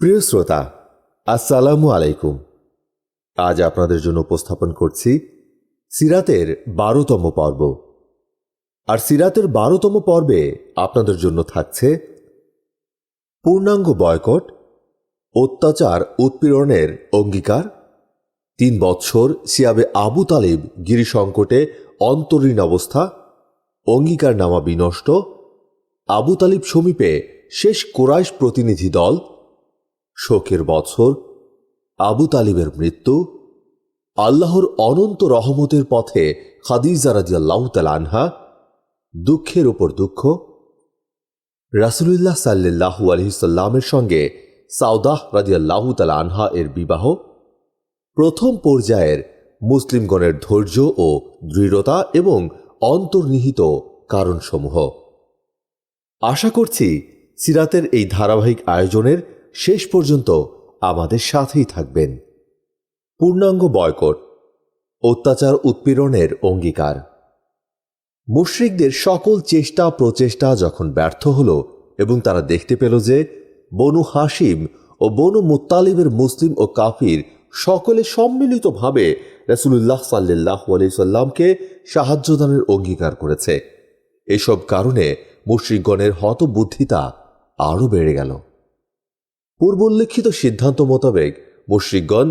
প্রিয় শ্রোতা, আসসালামু আলাইকুম। আজ আপনাদের জন্য উপস্থাপন করছি সিরাতের 12তম পর্ব। আর সিরাতের 12তম পর্বে আপনাদের জন্য থাকছে পূর্ণাঙ্গ বয়কট, অত্যাচার উৎপীড়নের অঙ্গীকার, 3 বৎসর শিয়াবে আবু তালিব গিরিসংকটে অন্তরীণ অবস্থা, অঙ্গীকারনামা বিনষ্ট, আবু তালিব সমীপে শেষ কুরাইশ প্রতিনিধি দল, শোকের বছর, আবু তালিবের মৃত্যু, আল্লাহর অনন্ত রহমতের পথে খাদিজা রাদিয়াল্লাহু তাআলা আনহা, দুঃখের উপর দুঃখ, রাসূলুল্লাহ সাল্লাল্লাহু আলাইহি সাল্লামের সঙ্গে সাউদাহ রাদিয়াল্লাহু তাআলা আনহা এর বিবাহ, প্রথম পর্যায়ের মুসলিমগণের ধৈর্য ও দৃঢ়তা এবং অন্তর্নিহিত কারণসমূহ। আশা করছি সিরাতের এই ধারাবাহিক আয়োজনের শেষ পর্যন্ত আমাদের সাথেই থাকবেন। পূর্ণাঙ্গ বয়কট, অত্যাচার উৎপীড়নের অঙ্গীকার। মুশরিকদের সকল চেষ্টা প্রচেষ্টা যখন ব্যর্থ হল এবং তারা দেখতে পেল যে বনু হাশিম ও বনু মুত্তালিবের মুসলিম ও কাফির সকলে সম্মিলিতভাবে রাসূলুল্লাহ সাল্লাল্লাহু আলাইহি সাল্লামকে সাহায্যদানের অঙ্গীকার করেছে, এসব কারণে মুশরিকগণের হতবুদ্ধিতা আরও বেড়ে গেল। পূর্বোল্লেখিত সিদ্ধান্ত মোতাবেক মুশরিকগণ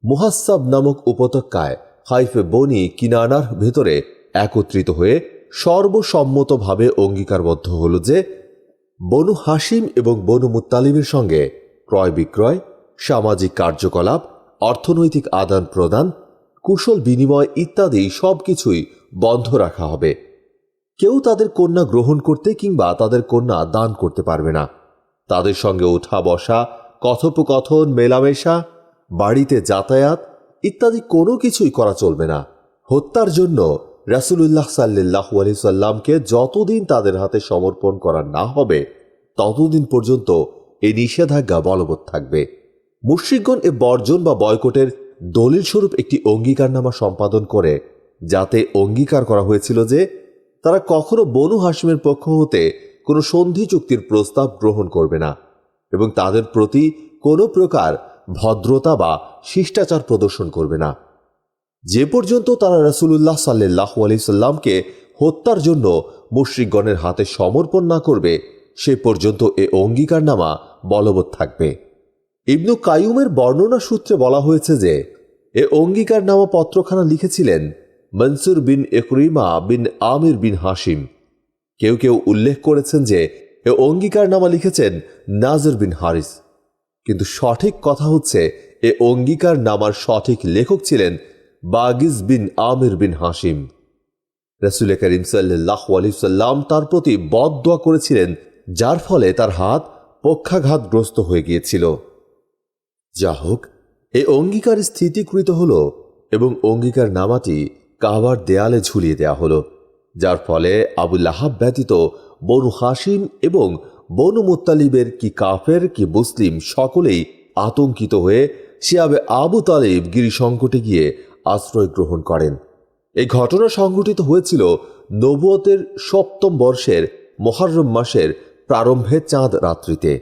মুহাসসাব নামক উপত্যকায় হাইফে বনি কিনানার ভেতরে একত্রিত হয়ে সর্বসম্মতভাবে অঙ্গীকারবদ্ধ হল যে বনু হাশিম এবং বনু মুত্তালিবের সঙ্গে ক্রয় বিক্রয়, সামাজিক কার্যকলাপ, অর্থনৈতিক আদান প্রদান, কুশল বিনিময় ইত্যাদি সবকিছুই বন্ধ রাখা হবে। কেউ তাদের কন্যা গ্রহণ করতে কিংবা তাদের কন্যা দান করতে পারবে না। তাদের সঙ্গে ওঠা বসা, কথোপকথন, মেলামেশা, বাড়িতে যাতায়াত ইত্যাদি কোনো কিছুই করা চলবে না। হত্যার জন্য রাসূলুল্লাহ সাল্লাল্লাহু আলাইহি সাল্লামকে যতদিন তাদের হাতে সমর্পণ করা না হবে ততদিন পর্যন্ত এই নিষেধাজ্ঞা বলবৎ থাকবে। মুশরিকগণ এ বর্জন বা বয়কটের দলিল স্বরূপ একটি অঙ্গীকারনামা সম্পাদন করে, যাতে অঙ্গীকার করা হয়েছিল যে তারা কখনো বনু হাশিমের পক্ষ হতে কোনো সন্ধি চুক্তির প্রস্তাব গ্রহণ করবে না এবং তাদের প্রতি কোনো প্রকার ভদ্রতা বা শিষ্টাচার প্রদর্শন করবে না। যে পর্যন্ত তারা রাসূলুল্লাহ সাল্লাল্লাহু আলাইহি সাল্লামকে হত্যার জন্য মুশরিকগণের হাতে সমর্পণ না করবে সে পর্যন্ত এ অঙ্গীকারনামা বলবৎ থাকবে। ইবনু কাইয়ুমের বর্ণনা সূত্রে বলা হয়েছে যে এ অঙ্গীকারনামা পত্রখানা লিখেছিলেন মনসুর বিন ইকরিমা বিন আমির বিন হাশিম। কেউ কেউ উল্লেখ করেছেন যে এ অঙ্গীকারনামা লিখেছেন নাজর বিন হারিস, কিন্তু সঠিক কথা হচ্ছে এ অঙ্গীকারনামার সঠিক লেখক ছিলেন বাগিজ বিন আমির বিন হাশিম। রাসূল করিম সাল্লাল্লাহু আলাইহি সাল্লাম তার প্রতি বদদোয়া করেছিলেন, যার ফলে তার হাত পক্ষাঘাতগ্রস্ত হয়ে গিয়েছিল। যা হোক, এই অঙ্গীকার স্থিতিকৃত হল এবং অঙ্গীকারনামাটি কাবার দেয়ালে ঝুলিয়ে দেয়া হল, যার ফলে আবু লাহাব ব্যতীত বনু হাশিম এবং বনু মুত্তালিবের কি কাফের কি মুসলিম সকলেই আতঙ্কিত হয়ে শিয়াবে আবু তালিব গিরিসংকটে গিয়ে আশ্রয় গ্রহণ করেন। এই ঘটনা সংঘটিত হয়েছিল নবুয়তের 7ম বর্ষের মুহররম মাসের প্রারম্ভে চাঁদ রাত্রিতে।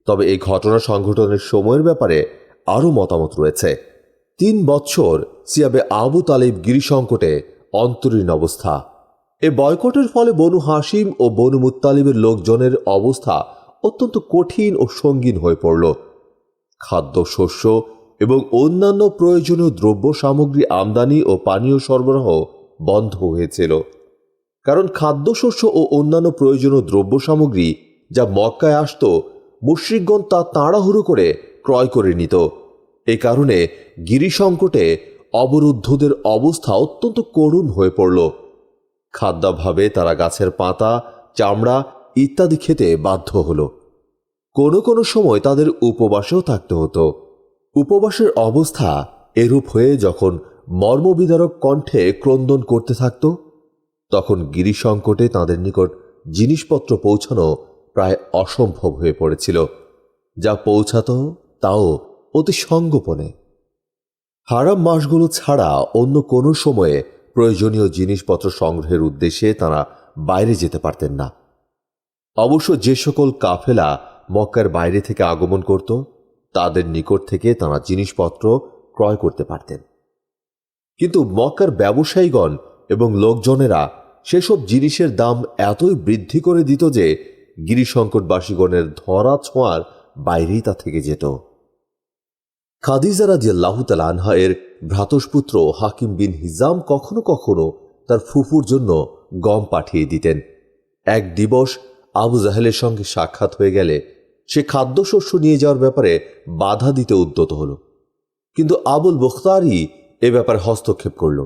তবে এই ঘটনা সংঘটনের সময়ের ব্যাপারে আরও মতামত রয়েছে। 3 বৎসর শিয়াবে আবু তালিব গিরিসংকটে অন্তরীণ অবস্থা। এ বয়কটের ফলে বনু হাশিম ও বনু মুত্তালিবের লোকজনের অবস্থা অত্যন্ত কঠিন ও সঙ্গীন হয়ে পড়ল। খাদ্য, শস্য এবং অন্যান্য প্রয়োজনীয় দ্রব্য সামগ্রী আমদানি ও পানীয় সরবরাহ বন্ধ হয়েছিল, কারণ খাদ্যশস্য ও অন্যান্য প্রয়োজনীয় দ্রব্য সামগ্রী যা মক্কায় আসত মুশরিকগণ তা তাড়াহুড়ো করে ক্রয় করে নিত। এ কারণে গিরিসংকটে অবরুদ্ধদের অবস্থা অত্যন্ত করুণ হয়ে পড়ল। খাদ্যাভাবে তারা গাছের পাতা, চামড়া ইত্যাদি খেতে বাধ্য হল। কোনো কোনো সময় তাদের উপবাসেও থাকতে হতো। উপবাসের অবস্থা এরূপ হয়ে যখন মর্মবিদারক কণ্ঠে ক্রন্দন করতে থাকত, তখন গিরিসংকটে তাদের নিকট জিনিসপত্র পৌঁছানো প্রায় অসম্ভব হয়ে পড়েছিল। যা পৌঁছাতো তাও অতি সঙ্গোপনে। হারাম মাসগুলো ছাড়া অন্য কোনো সময়ে প্রয়োজনীয় জিনিসপত্র সংগ্রহের উদ্দেশ্যে তারা বাইরে যেতে পারতেন না। অবশ্য যে সকল কাফেলা মক্কার বাইরে থেকে আগমন করত তাদের নিকট থেকে তারা জিনিসপত্র ক্রয় করতে পারতেন। কিন্তু মক্কার ব্যবসায়ীগণ এবং লোকজনেরা সেসব জিনিসের দাম এতই বৃদ্ধি করে দিত যে গিরিসংকটবাসীগণের ধরা ছোঁয়ার বাইরেই তা থেকে যেত। খাদিজা রাদিয়াল্লাহু তাআলা আনহা এর ভ্রাতুষ্পুত্র হাকিম বিন হিজাম কখনো কখনো তার ফুফুর জন্য গম পাঠিয়ে দিতেন। এক দিবস আবু জাহেলের সঙ্গে সাক্ষাৎ হয়ে গেলে সে খাদ্যশস্য নিয়ে যাওয়ার ব্যাপারে বাধা দিতে উদ্যত হল, কিন্তু আবুল বখতারি এ ব্যাপারে হস্তক্ষেপ করল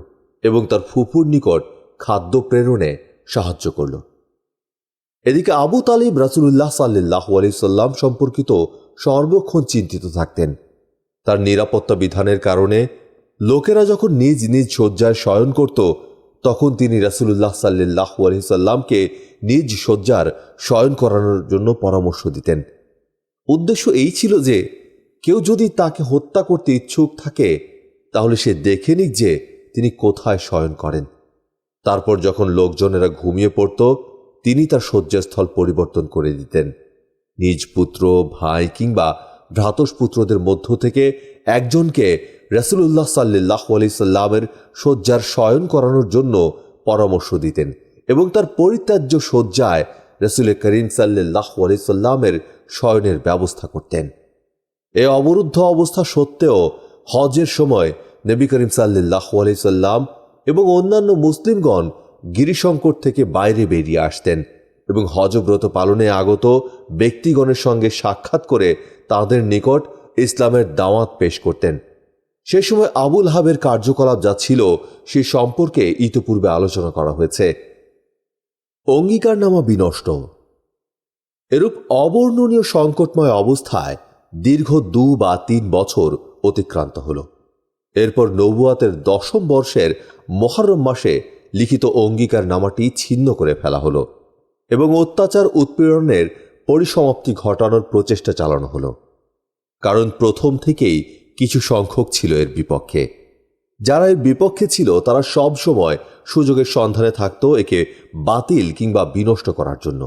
এবং তার ফুফুর নিকট খাদ্য প্রেরণে সাহায্য করল। এদিকে আবু তালিব রাসূলুল্লাহ সাল্লাল্লাহু আলাইহি সাল্লাম সম্পর্কিত সর্বক্ষণ চিন্তিত থাকতেন। তার নিরাপত্তা বিধানের কারণে লোকেরা যখন নিজ নিজ শয্যায় শয়ন করত তখন তিনি রাসূলুল্লাহ সাল্লাল্লাহু আলাইহি সাল্লামকে নিজ শয্যার শয়ন করানোর জন্য পরামর্শ দিতেন। উদ্দেশ্য এই ছিল যে কেউ যদি তাকে হত্যা করতে ইচ্ছুক থাকে তাহলে সে দেখে নিক যে তিনি কোথায় শয়ন করেন। তারপর যখন লোকজনেরা ঘুমিয়ে পড়ত তিনি তার শয্যাস্থল পরিবর্তন করে দিতেন। নিজ পুত্র, ভাই কিংবা ভ্রাতুষ্পুত্রদের মধ্য থেকে একজনকে রাসূলুল্লাহ সাল্লাল্লাহু আলাইহি সাল্লামের শয্যার শয়ন করানোর জন্য পরামর্শ দিতেন এবং তার পরিত্যাজ্য শয্যায় রাসূল করিম সাল্লাল্লাহু আলাইহি সাল্লামের শয়নের ব্যবস্থা করতেন। এ অবরুদ্ধ অবস্থা সত্ত্বেও হজের সময় নবী করিম সাল্লাল্লাহু আলাইহি সাল্লাম এবং অন্যান্য মুসলিমগণ গিরিসংকট থেকে বাইরে বেরিয়ে আসতেন এবং হজব্রত পালনে আগত ব্যক্তিগণের সঙ্গে সাক্ষাৎ করে তাদের নিকট ইসলামের দাওয়াত পেশ করতেন। সে সময় আবুল আহাবের কার্যকলাপ যা ছিল সে সম্পর্কে ইতিপূর্বে আলোচনা করা হয়েছে। অঙ্গীকারনামা বিনষ্ট। এরূপ অবর্ণনীয় সংকটময় অবস্থায় দীর্ঘ 2 বা 3 বছর অতিক্রান্ত হল। এরপর নবুয়াতের 10ম বর্ষের মুহররম মাসে লিখিত অঙ্গীকারনামাটি ছিন্ন করে ফেলা হল এবং অত্যাচার উৎপীড়নের পরিসমাপ্তি ঘটানোর প্রচেষ্টা চালানো হল। কারণ প্রথম থেকেই কিছু সংখ্যক ছিল এর বিপক্ষে। যারা এর বিপক্ষে ছিল তারা সব সময় সুযোগের সন্ধানে থাকত একে বাতিল কিংবা বিনষ্ট করার জন্য।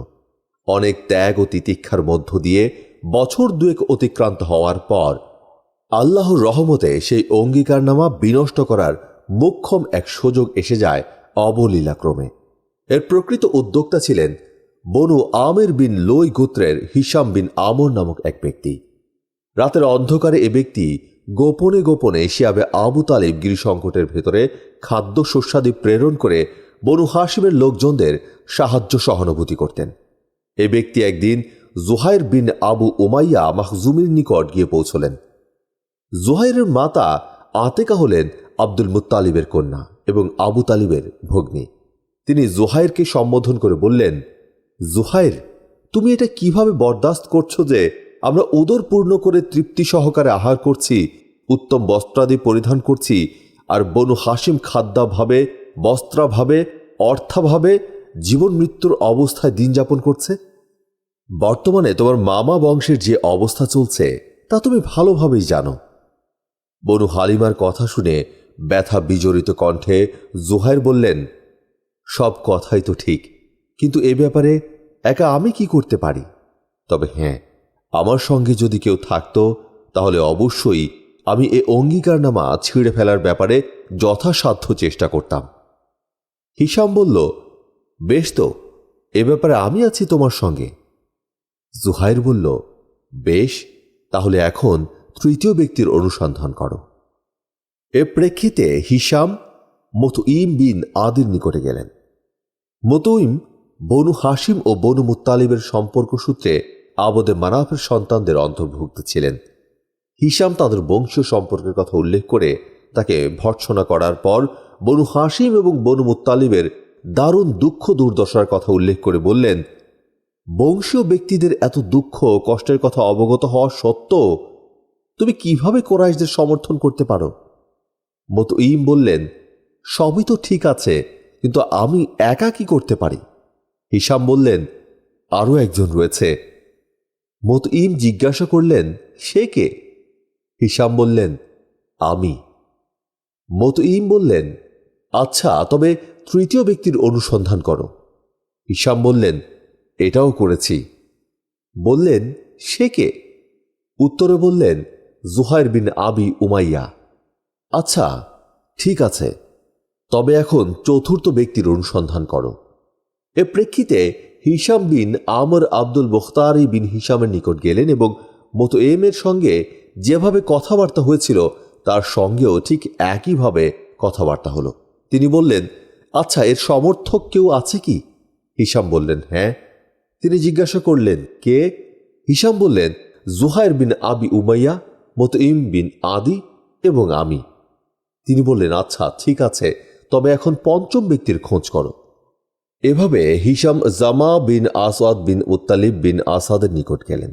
অনেক ত্যাগ ও তিতিক্ষার মধ্য দিয়ে বছর 2 অতিক্রান্ত হওয়ার পর আল্লাহর রহমতে সেই অঙ্গীকারনামা বিনষ্ট করার মোক্ষম এক সুযোগ এসে যায় অবলীলাক্রমে। এর প্রকৃত উদ্যোক্তা ছিলেন বনু আমির বিন লুই গোত্রের হিশাম বিন আমর নামক এক ব্যক্তি। রাতের অন্ধকারে এ ব্যক্তি গোপনে গোপনে শিয়াবে আবু তালিব গিরিসংকটের ভেতরে খাদ্য শস্যাদি প্রেরণ করে বনু হাশিমের লোকজনদের সাহায্য সহানুভূতি করতেন। এ ব্যক্তি একদিন জুহাইর বিন আবু উমাইয়া মাখজুমির নিকট গিয়ে পৌঁছলেন। জুহাইরের মাতা আতেকা হলেন আব্দুল মুত্তালিবের কন্যা এবং আবু তালিবের ভগ্নী। তিনি জুহাইরকে সম্বোধন করে বললেন, জুহাইর, তুমি এটা কিভাবে বরদাস্ত করছো যে আমরা উদর পূর্ণ করে তৃপ্তি সহকারে আহার করছি, উত্তম বস্ত্রাদি পরিধান করছি, আর বনু হাশিম খাদ্যাভাবে, বস্ত্রাভাবে, অর্থাভাবে জীবন মৃত্যুর অবস্থায় দিন যাপন করছে? বর্তমানে তোমার মামা বংশের যে অবস্থা চলছে তা তুমি ভালোভাবেই জানো। বনু হালিমার কথা শুনে ব্যথা বিজড়িত কণ্ঠে জুহাইর বললেন, সব কথাই তো ঠিক, কিন্তু এ ব্যাপারে একা আমি কি করতে পারি? তবে হ্যাঁ, আমার সঙ্গে যদি কেউ থাকতো তাহলে অবশ্যই আমি এ অঙ্গীকারনামা ছিঁড়ে ফেলার ব্যাপারে যথাসাধ্য চেষ্টা করতাম। হিশাম বলল, বেশ তো, এ ব্যাপারে আমি আছি তোমার সঙ্গে। জুহাইর বলল, বেশ, তাহলে এখন তৃতীয় ব্যক্তির অনুসন্ধান করো। এ প্রেক্ষিতে হিশাম মুতঈম বিন আদির নিকটে গেলেন। মুতঈম বনু হাশিম ও বনু মুত্তালিবের সম্পর্ক সূত্রে আবদে মানাফের সন্তানদের অন্তর্ভুক্ত ছিলেন। হিশাম তাদের বংশীয় সম্পর্কের কথা উল্লেখ করে তাকে ভর্ৎসনা করার পর বনু হাশিম এবং বনু মুত্তালিবের দারুণ দুঃখ দুর্দশার কথা উল্লেখ করে বললেন, বংশীয় ব্যক্তিদের এত দুঃখ কষ্টের কথা অবগত হওয়া সত্ত্বেও তুমি কিভাবে কুরাইশদের সমর্থন করতে পারো? মুতঈম বললেন, সবই তো ঠিক আছে, কিন্তু আমি একা কি করতে পারি? হিশাম বললেন, আরও একজন রয়েছে। মুতঈম জিজ্ঞাসা করলেন, সে কে? হিশাম বললেন, আমি। মুতঈম বললেন, আচ্ছা, তবে তৃতীয় ব্যক্তির অনুসন্ধান করো। হিশাম বললেন, এটাও করেছি। বললেন, সে কে? উত্তরে বললেন, জুহাইর বিন আবি উমাইয়া। আচ্ছা, ঠিক আছে, তবে এখন চতুর্থ ব্যক্তির অনুসন্ধান করো। এ প্রেক্ষিতে হিশাম বিন আমর আব্দুল মুখতারি বিন হিশামের নিকট গেলেন এবং মুতঈমের সঙ্গে যেভাবে কথাবার্তা হয়েছিল তার সঙ্গেও ঠিক একইভাবে কথাবার্তা হলো। তিনি বললেন, আচ্ছা, এর সমর্থক কেউ আছে কি? হিশাম বললেন, হ্যাঁ। তিনি জিজ্ঞাসা করলেন, কে? হিশাম বললেন, জুহাইর বিন আবি উমাইয়া, মুতঈম বিন আদি এবং আমি। তিনি বললেন, আচ্ছা, ঠিক আছে, তবে এখন পঞ্চম ব্যক্তির খোঁজ করো। এভাবে হিশাম জামা বিন আসাদ বিন মুত্তালিব বিন আসাদের নিকট গেলেন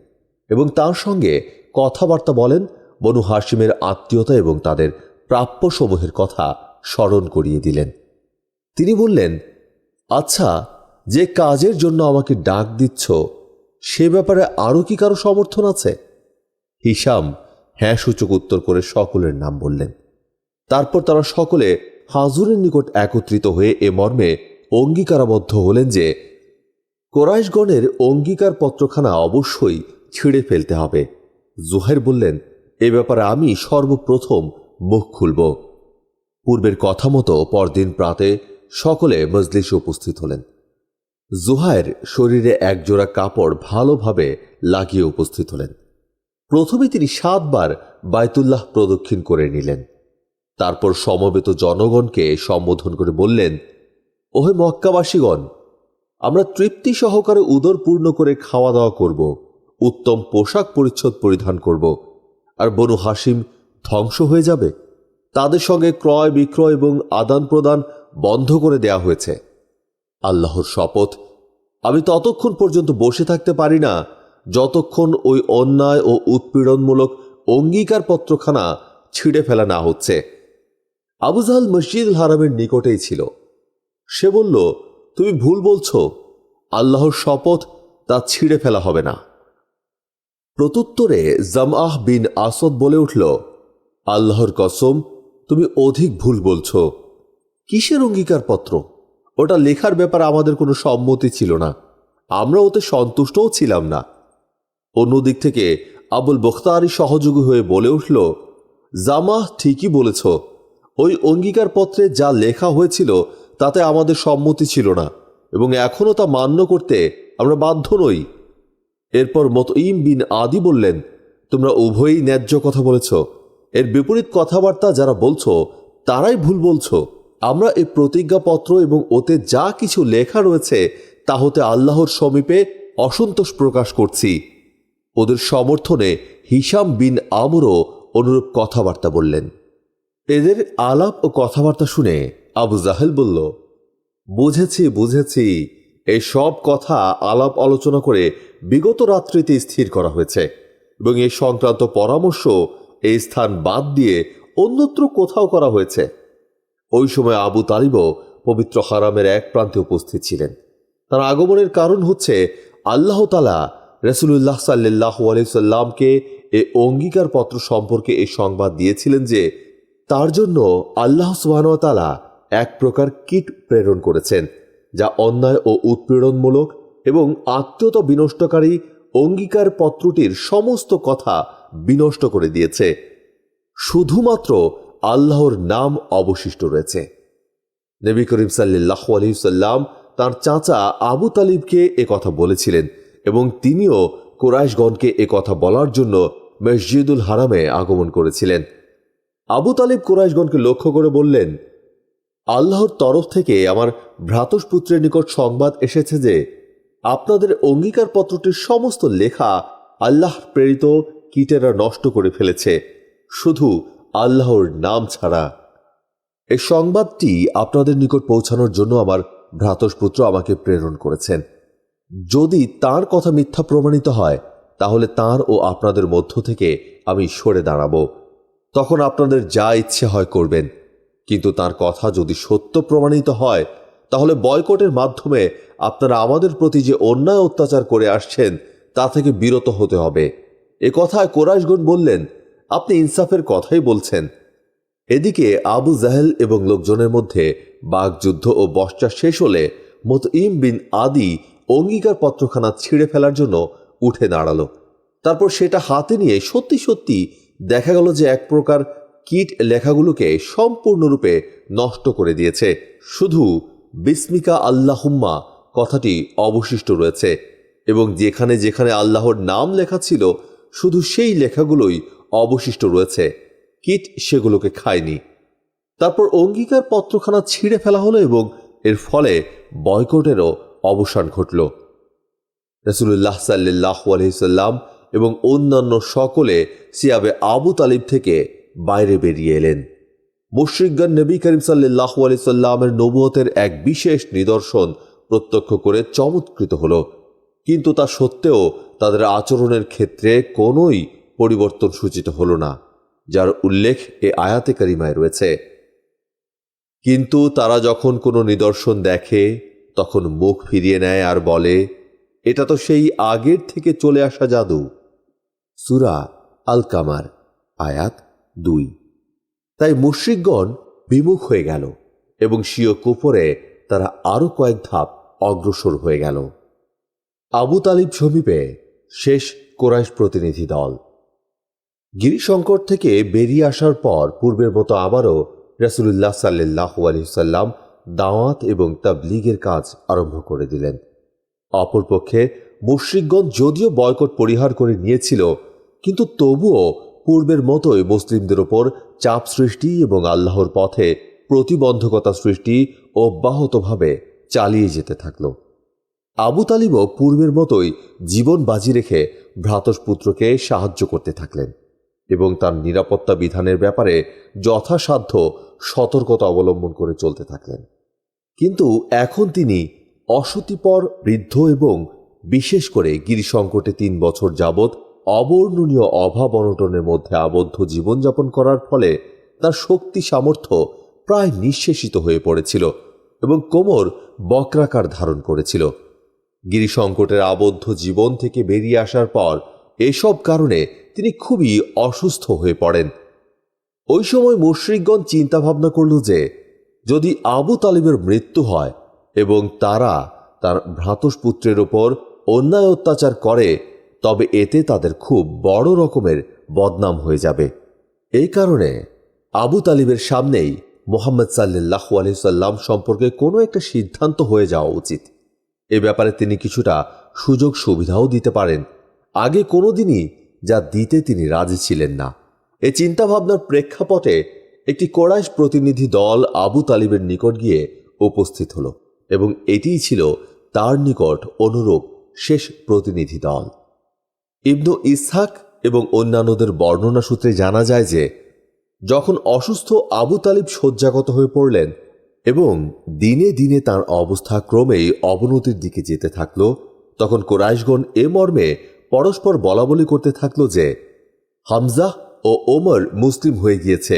এবং তার সঙ্গে কথাবার্তা বলেন, বনু হাশিমের আত্মীয়তা এবং তাদের প্রাপ্যসমূহের কথা স্মরণ করিয়ে দিলেন। তিনি বললেন, আচ্ছা, যে কাজের জন্য আমাকে ডাক দিচ্ছ সে ব্যাপারে আরও কি কারো সমর্থন আছে? হিশাম হ্যাঁ সূচক উত্তর করে সকলের নাম বললেন। তারপর তারা সকলে হাজুরের নিকট একত্রিত হয়ে এ মর্মে অঙ্গীকারাবদ্ধ হলেন যে কোরাইশগণের অঙ্গীকার পত্রখানা অবশ্যই ছিঁড়ে ফেলতে হবে। জুহাইর বললেন, এ ব্যাপারে আমি সর্বপ্রথম মুখ খুলব। পূর্বের কথা মতো পরদিন প্রাতে সকলে মজলিসে উপস্থিত হলেন। জুহাইর শরীরে একজোড়া কাপড় ভালোভাবে লাগিয়ে উপস্থিত হলেন। প্রথমে তিনি 7 বার বায়তুল্লাহ প্রদক্ষিণ করে নিলেন। তারপর সমবেত জনগণকে সম্বোধন করে বললেন, ওহে মক্কাবাসীগণ, আমরা তৃপ্তি সহকারে উদর পূর্ণ করে খাওয়া দাওয়া করব, উত্তম পোশাক পরিচ্ছদ পরিধান করব, আর বনু হাশিম ধ্বংস হয়ে যাবে। তাদের সঙ্গে ক্রয় বিক্রয় এবং আদান প্রদান বন্ধ করে দেয়া হয়েছে। আল্লাহর শপথ, আমি ততক্ষণ পর্যন্ত বসে থাকতে পারি না যতক্ষণ ওই অন্যায় ও উৎপীড়নমূলক অঙ্গীকার পত্রখানা ছিঁড়ে ফেলা না হচ্ছে। আবু জাহল মসজিদুল হারামের নিকটেই ছিল। সে বলল, তুমি ভুল বলছো, আল্লাহর শপথ, তা ছিঁড়ে ফেলা হবে না। প্রত্যুত্তরে জামআহ বিন আসাদ বলে উঠল, আল্লাহর কসম, তুমি অধিক ভুল বলছো। কিসের অঙ্গীকার পত্র? ওটা লেখার ব্যাপারে আমাদের কোনো সম্মতি ছিল না, আমরা ওতে সন্তুষ্টও ছিলাম না। অন্যদিক থেকে আবুল বখতারি সহযোগী হয়ে বলে উঠল, জামাহ ঠিকই বলেছ, ওই অঙ্গীকার পত্রে যা লেখা হয়েছিল তাতে আমাদের সম্মতি ছিল না এবং এখনও তা মান্য করতে আমরা বাধ্য নই। এরপর মুতঈম বিন আদি বললেন, তোমরা উভয়ই ন্যায্য কথা বলেছ। এর বিপরীত কথাবার্তা যারা বলছো তারাই ভুল বলছো। আমরা এই প্রতিজ্ঞাপত্র এবং ওতে যা কিছু লেখা রয়েছে তা হতে আল্লাহর সমীপে অসন্তোষ প্রকাশ করছি। ওদের সমর্থনে হিশাম বিন আমরও অনুরূপ কথাবার্তা বললেন। এদের আলাপ ও কথাবার্তা শুনে আবু জাহেল বলল, বুঝেছি, এই সব কথা আলাপ আলোচনা করে বিগত রাত্রিতে স্থির করা হয়েছে এবং এই সংক্রান্ত পরামর্শ এই স্থান বাদ দিয়ে অন্যত্র কোথাও করা হয়েছে। ওই সময় আবু তালিবও পবিত্র হারামের এক প্রান্তে উপস্থিত ছিলেন। তার আগমনের কারণ হচ্ছে আল্লাহ তাআলা রাসূলুল্লাহ সাল্লাল্লাহু আলাইহি সাল্লামকে এই অঙ্গীকার পত্র সম্পর্কে এই সংবাদ দিয়েছিলেন যে তার জন্য আল্লাহ সুবহানাহু ওয়া তাআলা এক প্রকার কীট প্রেরণ করেছেন, যা অন্যায় ও উৎপীড়নমূলক এবং আত্মীয়তা বিনষ্টকারী অঙ্গীকার পত্রটির সমস্ত কথা বিনষ্ট করে দিয়েছে। শুধুমাত্র আল্লাহর নাম অবশিষ্ট রয়েছে। নবী করিম সাল্লাল্লাহু আলাইহি সাল্লাম তাঁর চাচা আবু তালিবকে কথা বলেছিলেন এবং তিনিও কুরাইশগণকে কথা বলার জন্য মসজিদুল হারামে আগমন করেছিলেন। আবু তালিব কুরাইশগণকে লক্ষ্য করে বললেন, আল্লাহর তরফ থেকে আমার ভ্রাতুষ্পুত্রের নিকট সংবাদ এসেছে যে আপনাদের অঙ্গীকার পত্রটির সমস্ত লেখা আল্লাহ প্রেরিত কীটেরা নষ্ট করে ফেলেছে, শুধু আল্লাহর নাম ছাড়া। এই সংবাদটি আপনাদের নিকট পৌঁছানোর জন্য আমার ভ্রাতুষ্পুত্র আমাকে প্রেরণ করেছেন। যদি তার কথা মিথ্যা প্রমাণিত হয় তাহলে তার ও আপনাদের মধ্য থেকে আমি সরে দাঁড়াবো, তখন আপনাদের যা ইচ্ছে হয় করবেন। কিন্তু তার কথা যদি সত্য প্রমাণিত হয় তাহলে বয়কটের মাধ্যমে আপনারা আমাদের প্রতি যে অন্যায় অত্যাচার করে আসছেন তা থেকে বিরত হতে হবে। এ কথায় কুরাইশগণ বললেন, আপনি ইনসাফের কথাই বলছেন। এদিকে আবু জাহেল এবং লোকজনের মধ্যে বাকযুদ্ধ ও বচসা শেষ হলে মুতঈম বিন আদি অঙ্গীকার পত্রখানা ছিঁড়ে ফেলার জন্য উঠে দাঁড়ালো। তারপর সেটা হাতে নিয়ে সত্যি সত্যি দেখা গেল যে এক প্রকার কীট লেখাগুলোকে সম্পূর্ণরূপে নষ্ট করে দিয়েছে। শুধু বিস্মিকা আল্লাহুম্মা কথাটি অবশিষ্ট রয়েছে এবং যেখানে যেখানে আল্লাহর নাম লেখা ছিল শুধু সেই লেখাগুলোই অবশিষ্ট রয়েছে। কীট সেগুলোকে খায়নি। তারপর অঙ্গীকার পত্রখানা ছিঁড়ে ফেলা হলো এবং এর ফলে বয়কটেরও অবসান ঘটল। রাসূলুল্লাহ সাল্লাল্লাহু আলাইহি সাল্লাম এবং অন্যান্য সকলে সিয়াবে আবু তালিব থেকে বাইরে বেরিয়ে এলেন। মুশরিকগণ নবী করিম সাল্লাল্লাহু আলাইহি সাল্লামের নবুয়তের এক বিশেষ নিদর্শন প্রত্যক্ষ করে চমৎকৃত হল, কিন্তু তা সত্ত্বেও তাদের আচরণের ক্ষেত্রে কোনোই পরিবর্তন সূচিত হল না, যার উল্লেখ এ আয়াতে কারিমায় রয়েছে। কিন্তু তারা যখন কোনো নিদর্শন দেখে তখন মুখ ফিরিয়ে নেয় আর বলে, এটা তো সেই আগের থেকে চলে আসা জাদু। সূরা আল কামার আয়াত 2। তাই মুশরিকগণ বিমুখ হয়ে গেল এবং স্বীয় কুফরে তারা আরো কয়েক ধাপ অগ্রসর হয়ে গেল। আবু তালিব সমীপে শেষ কুরাইশ প্রতিনিধি দল। গিরিশঙ্কর থেকে বেরিয়ে আসার পর পূর্বের মতো আবারও রাসূলুল্লাহ সাল্লাল্লাহু আলাইহি সাল্লাম দাওয়াত এবং তাবলীগের কাজ আরম্ভ করে দিলেন। অপরপক্ষে মুশরিকগণ যদিও বয়কট পরিহার করে নিয়েছিল, কিন্তু তবুও পূর্বের মতোই মুসলিমদের ওপর চাপ সৃষ্টি এবং আল্লাহর পথে প্রতিবন্ধকতা সৃষ্টি অব্যাহতভাবে চালিয়ে যেতে থাকল। আবু তালিবও পূর্বের মতোই জীবন বাজি রেখে ভ্রাতস্পুত্রকে সাহায্য করতে থাকলেন এবং তার নিরাপত্তা বিধানের ব্যাপারে যথাসাধ্য সতর্কতা অবলম্বন করে চলতে থাকলেন। কিন্তু এখন তিনি অশীতিপর বৃদ্ধ এবং বিশেষ করে গিরিসংকটে 3 বছর যাবৎ অবর্ণনীয় অভাব অনটনের মধ্যে আবদ্ধ জীবনযাপন করার ফলে তার শক্তি সামর্থ্য প্রায় নিঃশেষিত হয়ে পড়েছিল এবং কোমর বক্রাকার ধারণ করেছিল। গিরিসংকটের আবদ্ধ জীবন থেকে বেরিয়ে আসার পর এসব কারণে তিনি খুবই অসুস্থ হয়ে পড়েন। ওই সময় মুশরিকগণ চিন্তা ভাবনা করল যে যদি আবু তালিবের মৃত্যু হয় এবং তারা তার ভ্রাতস্পুত্রের ওপর অন্যায় অত্যাচার করে, তবে এতে তাদের খুব বড় রকমের বদনাম হয়ে যাবে। এই কারণে আবু তালিবের সামনেই মুহাম্মদ সাল্লাল্লাহু আলাইহি সাল্লাম সম্পর্কে কোনো একটা সিদ্ধান্ত হয়ে যাওয়া উচিত। এ ব্যাপারে তিনি কিছুটা সুযোগ সুবিধাও দিতে পারেন। আগে কোনোদিনই যা দিতে তিনি রাজি ছিলেন না। এই চিন্তাভাবনার প্রেক্ষাপটে একটি কুরাইশ প্রতিনিধি দল আবু তালিবের নিকট গিয়ে উপস্থিত হল এবং এটিই ছিল তার নিকট অনুরূপ শেষ প্রতিনিধি দল। ইবনু ইসহাক এবং অন্যান্যদের বর্ণনা সূত্রে জানা যায় যে যখন অসুস্থ আবু তালিব শয্যাগত হয়ে পড়লেন এবং দিনে দিনে তার অবস্থা ক্রমেই অবনতির দিকে যেতে থাকল, তখন কুরাইশগণ এ মর্মে পরস্পর বলাবলি করতে থাকল যে হামজা ও ওমর মুসলিম হয়ে গিয়েছে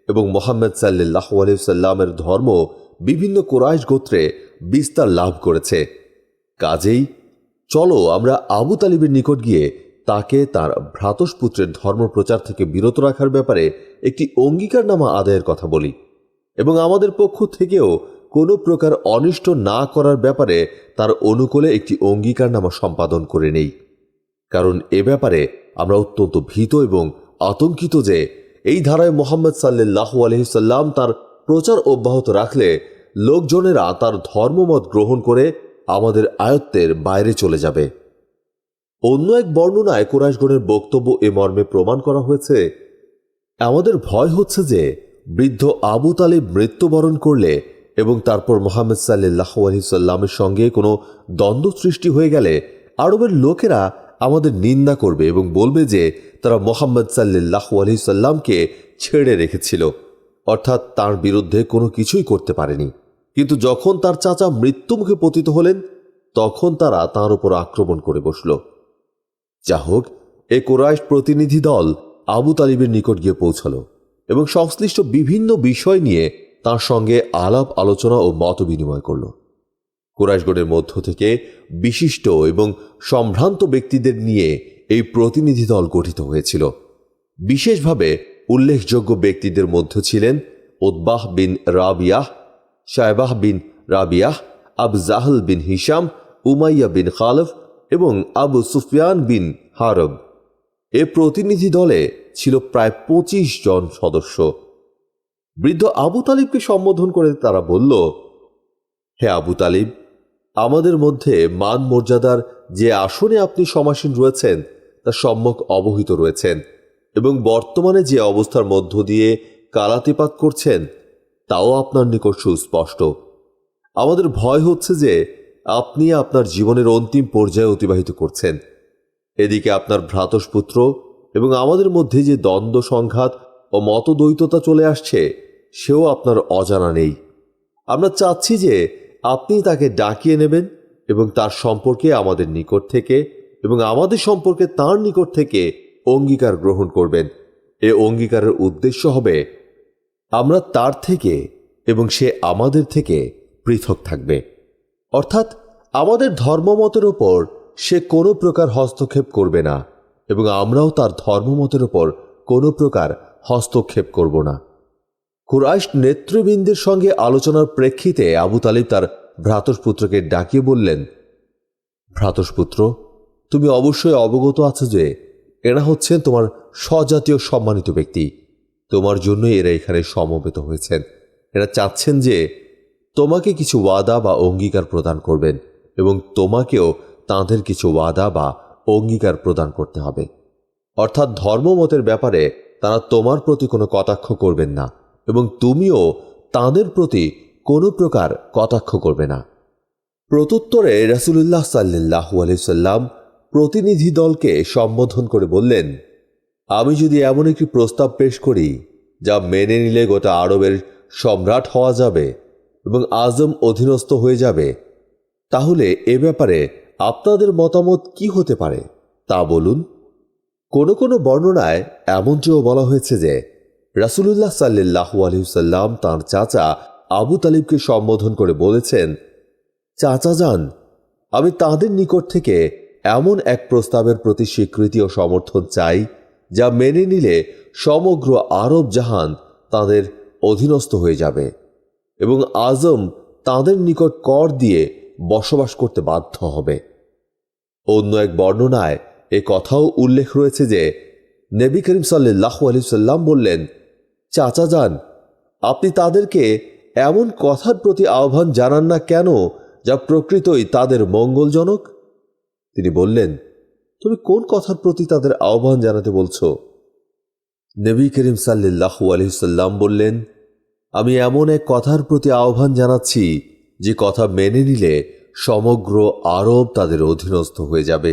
এবং মুহাম্মদ সাল্লাল্লাহু আলাইহি সাল্লামের ধর্ম বিভিন্ন কুরাইশ গোত্রে বিস্তার লাভ করেছে। কাজেই চলো আমরা আবু তালিবের নিকট গিয়ে তাকে তার ভ্রাতস্পুত্রের ধর্ম প্রচার থেকে বিরত রাখার ব্যাপারে একটি অঙ্গীকারনামা আদায়ের কথা বলি এবং আমাদের পক্ষ থেকেও কোনো প্রকার অনিষ্ট না করার ব্যাপারে তার অনুকূলে একটি অঙ্গীকারনামা সম্পাদন করে নেই। কারণ এ ব্যাপারে আমরা অত্যন্ত ভীত এবং আতঙ্কিত যে এই ধারায় মুহাম্মদ সাল্লাল্লাহু আলাইহি সাল্লাম তার প্রচার অব্যাহত রাখলে লোকজনেরা তার ধর্মমত গ্রহণ করে আমাদের আয়ত্তের বাইরে চলে যাবে। অন্য এক বর্ণনায় কুরাইশগণের বক্তব্য এ মর্মে প্রমাণ করা হয়েছে, আমাদের ভয় হচ্ছে যে বৃদ্ধ আবু তালিব মৃত্যুবরণ করলে এবং তারপর মুহাম্মদ সাল্লাল্লাহু আলাইহি সাল্লামের সঙ্গে কোনো দ্বন্দ্ব সৃষ্টি হয়ে গেলে আরবের লোকেরা আমাদের নিন্দা করবে এবং বলবে যে তারা মুহাম্মদ সাল্লাল্লাহু আলাইহি সাল্লামকে ছেড়ে রেখেছিল, অর্থাৎ তার বিরুদ্ধে কোনো কিছুই করতে পারেনি। কিন্তু যখন তার চাচা মৃত্যুমুখে পতিত হলেন তখন তারা তার উপর আক্রমণ করে বসল। যা হোক, এ কুরাইশ প্রতিনিধি দল আবু তালিবের নিকট গিয়ে পৌঁছল এবং সংশ্লিষ্ট বিভিন্ন বিষয় নিয়ে তার সঙ্গে আলাপ আলোচনা ও মত বিনিময় করল। কুরাইশগণের মধ্য থেকে বিশিষ্ট এবং সম্ভ্রান্ত ব্যক্তিদের নিয়ে এই প্রতিনিধি দল গঠিত হয়েছিল। বিশেষভাবে উল্লেখযোগ্য ব্যক্তিদের মধ্যে ছিলেন উতবাহ বিন রাবিয়াহ, শায়বাহ বিন রাবিয়াহ, আবু জাহল বিন হিশাম, উমাইয়া বিন খালফ এবং আবু সুফিয়ান বিন হারব। এ প্রতিনিধি দলে ছিল প্রায় 25 জন সদস্য। বৃদ্ধ আবু তালিবকে সম্বোধন করে তারা বলল, হে আবু তালিব, আমাদের মধ্যে মান মর্যাদার যে আসনে আপনি সমাসীন রয়েছেন তা সম্যক অবহিত রয়েছেন, এবং বর্তমানে যে অবস্থার মধ্য দিয়ে কালাতিপাত করছেন তাও আপনার নিকট সুস্পষ্ট। আমাদের ভয় হচ্ছে যে আপনি আপনার জীবনের অন্তিম পর্যায়ে অতিবাহিত করছেন। এদিকে আপনার ভ্রাতস্পুত্র এবং আমাদের মধ্যে যে দ্বন্দ্ব সংঘাত ও মতদ্বৈততা চলে আসছে সেও আপনার অজানা নেই। আমরা চাচ্ছি যে আপনি তাকে ডাকিয়ে নেবেন এবং তার সম্পর্কে আমাদের নিকট থেকে এবং আমাদের সম্পর্কে তার নিকট থেকে অঙ্গীকার গ্রহণ করবেন। এ অঙ্গীকারের উদ্দেশ্য হবে আমরা তার থেকে এবং সে আমাদের থেকে পৃথক থাকবে, অর্থাৎ আমাদের ধর্মমতের ওপর সে কোনো প্রকার হস্তক্ষেপ করবে না এবং আমরাও তার ধর্মমতের ওপর কোনো প্রকার হস্তক্ষেপ করব না। কুরাইশ নেতৃবৃন্দের সঙ্গে আলোচনার প্রেক্ষিতে আবু তালিব তার ভ্রাতস্পুত্রকে ডাকিয়ে বললেন, ভ্রাতস্পুত্র, তুমি অবশ্যই অবগত আছো যে এরা হচ্ছেন তোমার স্বজাতীয় সম্মানিত ব্যক্তি। তোমার জন্য এরা এখানে সমবেত হয়েছেন। এরা চাচ্ছেন যে তোমাকে কিছু ওয়াদা বা অঙ্গীকার প্রদান করবেন এবং তোমাকেও তাঁদের কিছু ওয়াদা বা অঙ্গীকার প্রদান করতে হবে। অর্থাৎ ধর্মমতের ব্যাপারে তারা তোমার প্রতি কোনো কটাক্ষ করবেন না এবং তুমিও তাঁদের প্রতি কোনো প্রকার কটাক্ষ করবে না। প্রত্যুত্তরে রাসূলুল্লাহ সাল্লাল্লাহু আলাইহি সাল্লাম প্রতিনিধি দলকে সম্বোধন করে বললেন, আমি যদি এমন একটি প্রস্তাব পেশ করি যা মেনে নিলে গোটা আরবের সম্রাট হওয়া যাবে এবং আজম অধীনস্থ হয়ে যাবে, তাহলে এ ব্যাপারে আপনাদের মতামত কি হতে পারে তা বলুন। কোনো কোনো বর্ণনায় এমনটিও বলা হয়েছে যে রাসূলুল্লাহ সাল্লাল্লাহু আলাইহি সাল্লাম তাঁর চাচা আবু তালিবকে সম্বোধন করে বলেছেন, চাচা যান, আমি তাঁদের নিকট থেকে এমন এক প্রস্তাবের প্রতি স্বীকৃতি ও সমর্থন চাই যা মেনে নিলে সমগ্র আরব জাহান তাঁদের অধীনস্থ হয়ে যাবে এবং আজম তাঁদের নিকট কর দিয়ে বসবাস করতে বাধ্য হবে। অন্য এক বর্ণনায় এ কথাও উল্লেখ রয়েছে যে নবী করিম সাল্লাল্লাহু আলাইহি সাল্লাম বললেন, চাচা যান, আপনি তাদেরকে এমন কথার প্রতি আহ্বান জানান না কেন যা প্রকৃতই তাদের মঙ্গলজনক? তিনি বললেন, তুমি কোন কথার প্রতি তাদের আহ্বান জানাতে বলছো? নবী করিম সাল্লাল্লাহু আলাইহি সাল্লাম বললেন, আমি এমন এক কথার প্রতি আহ্বান জানাচ্ছি যে কথা মেনে নিলে সমগ্র আরব তাদের অধীনস্থ হয়ে যাবে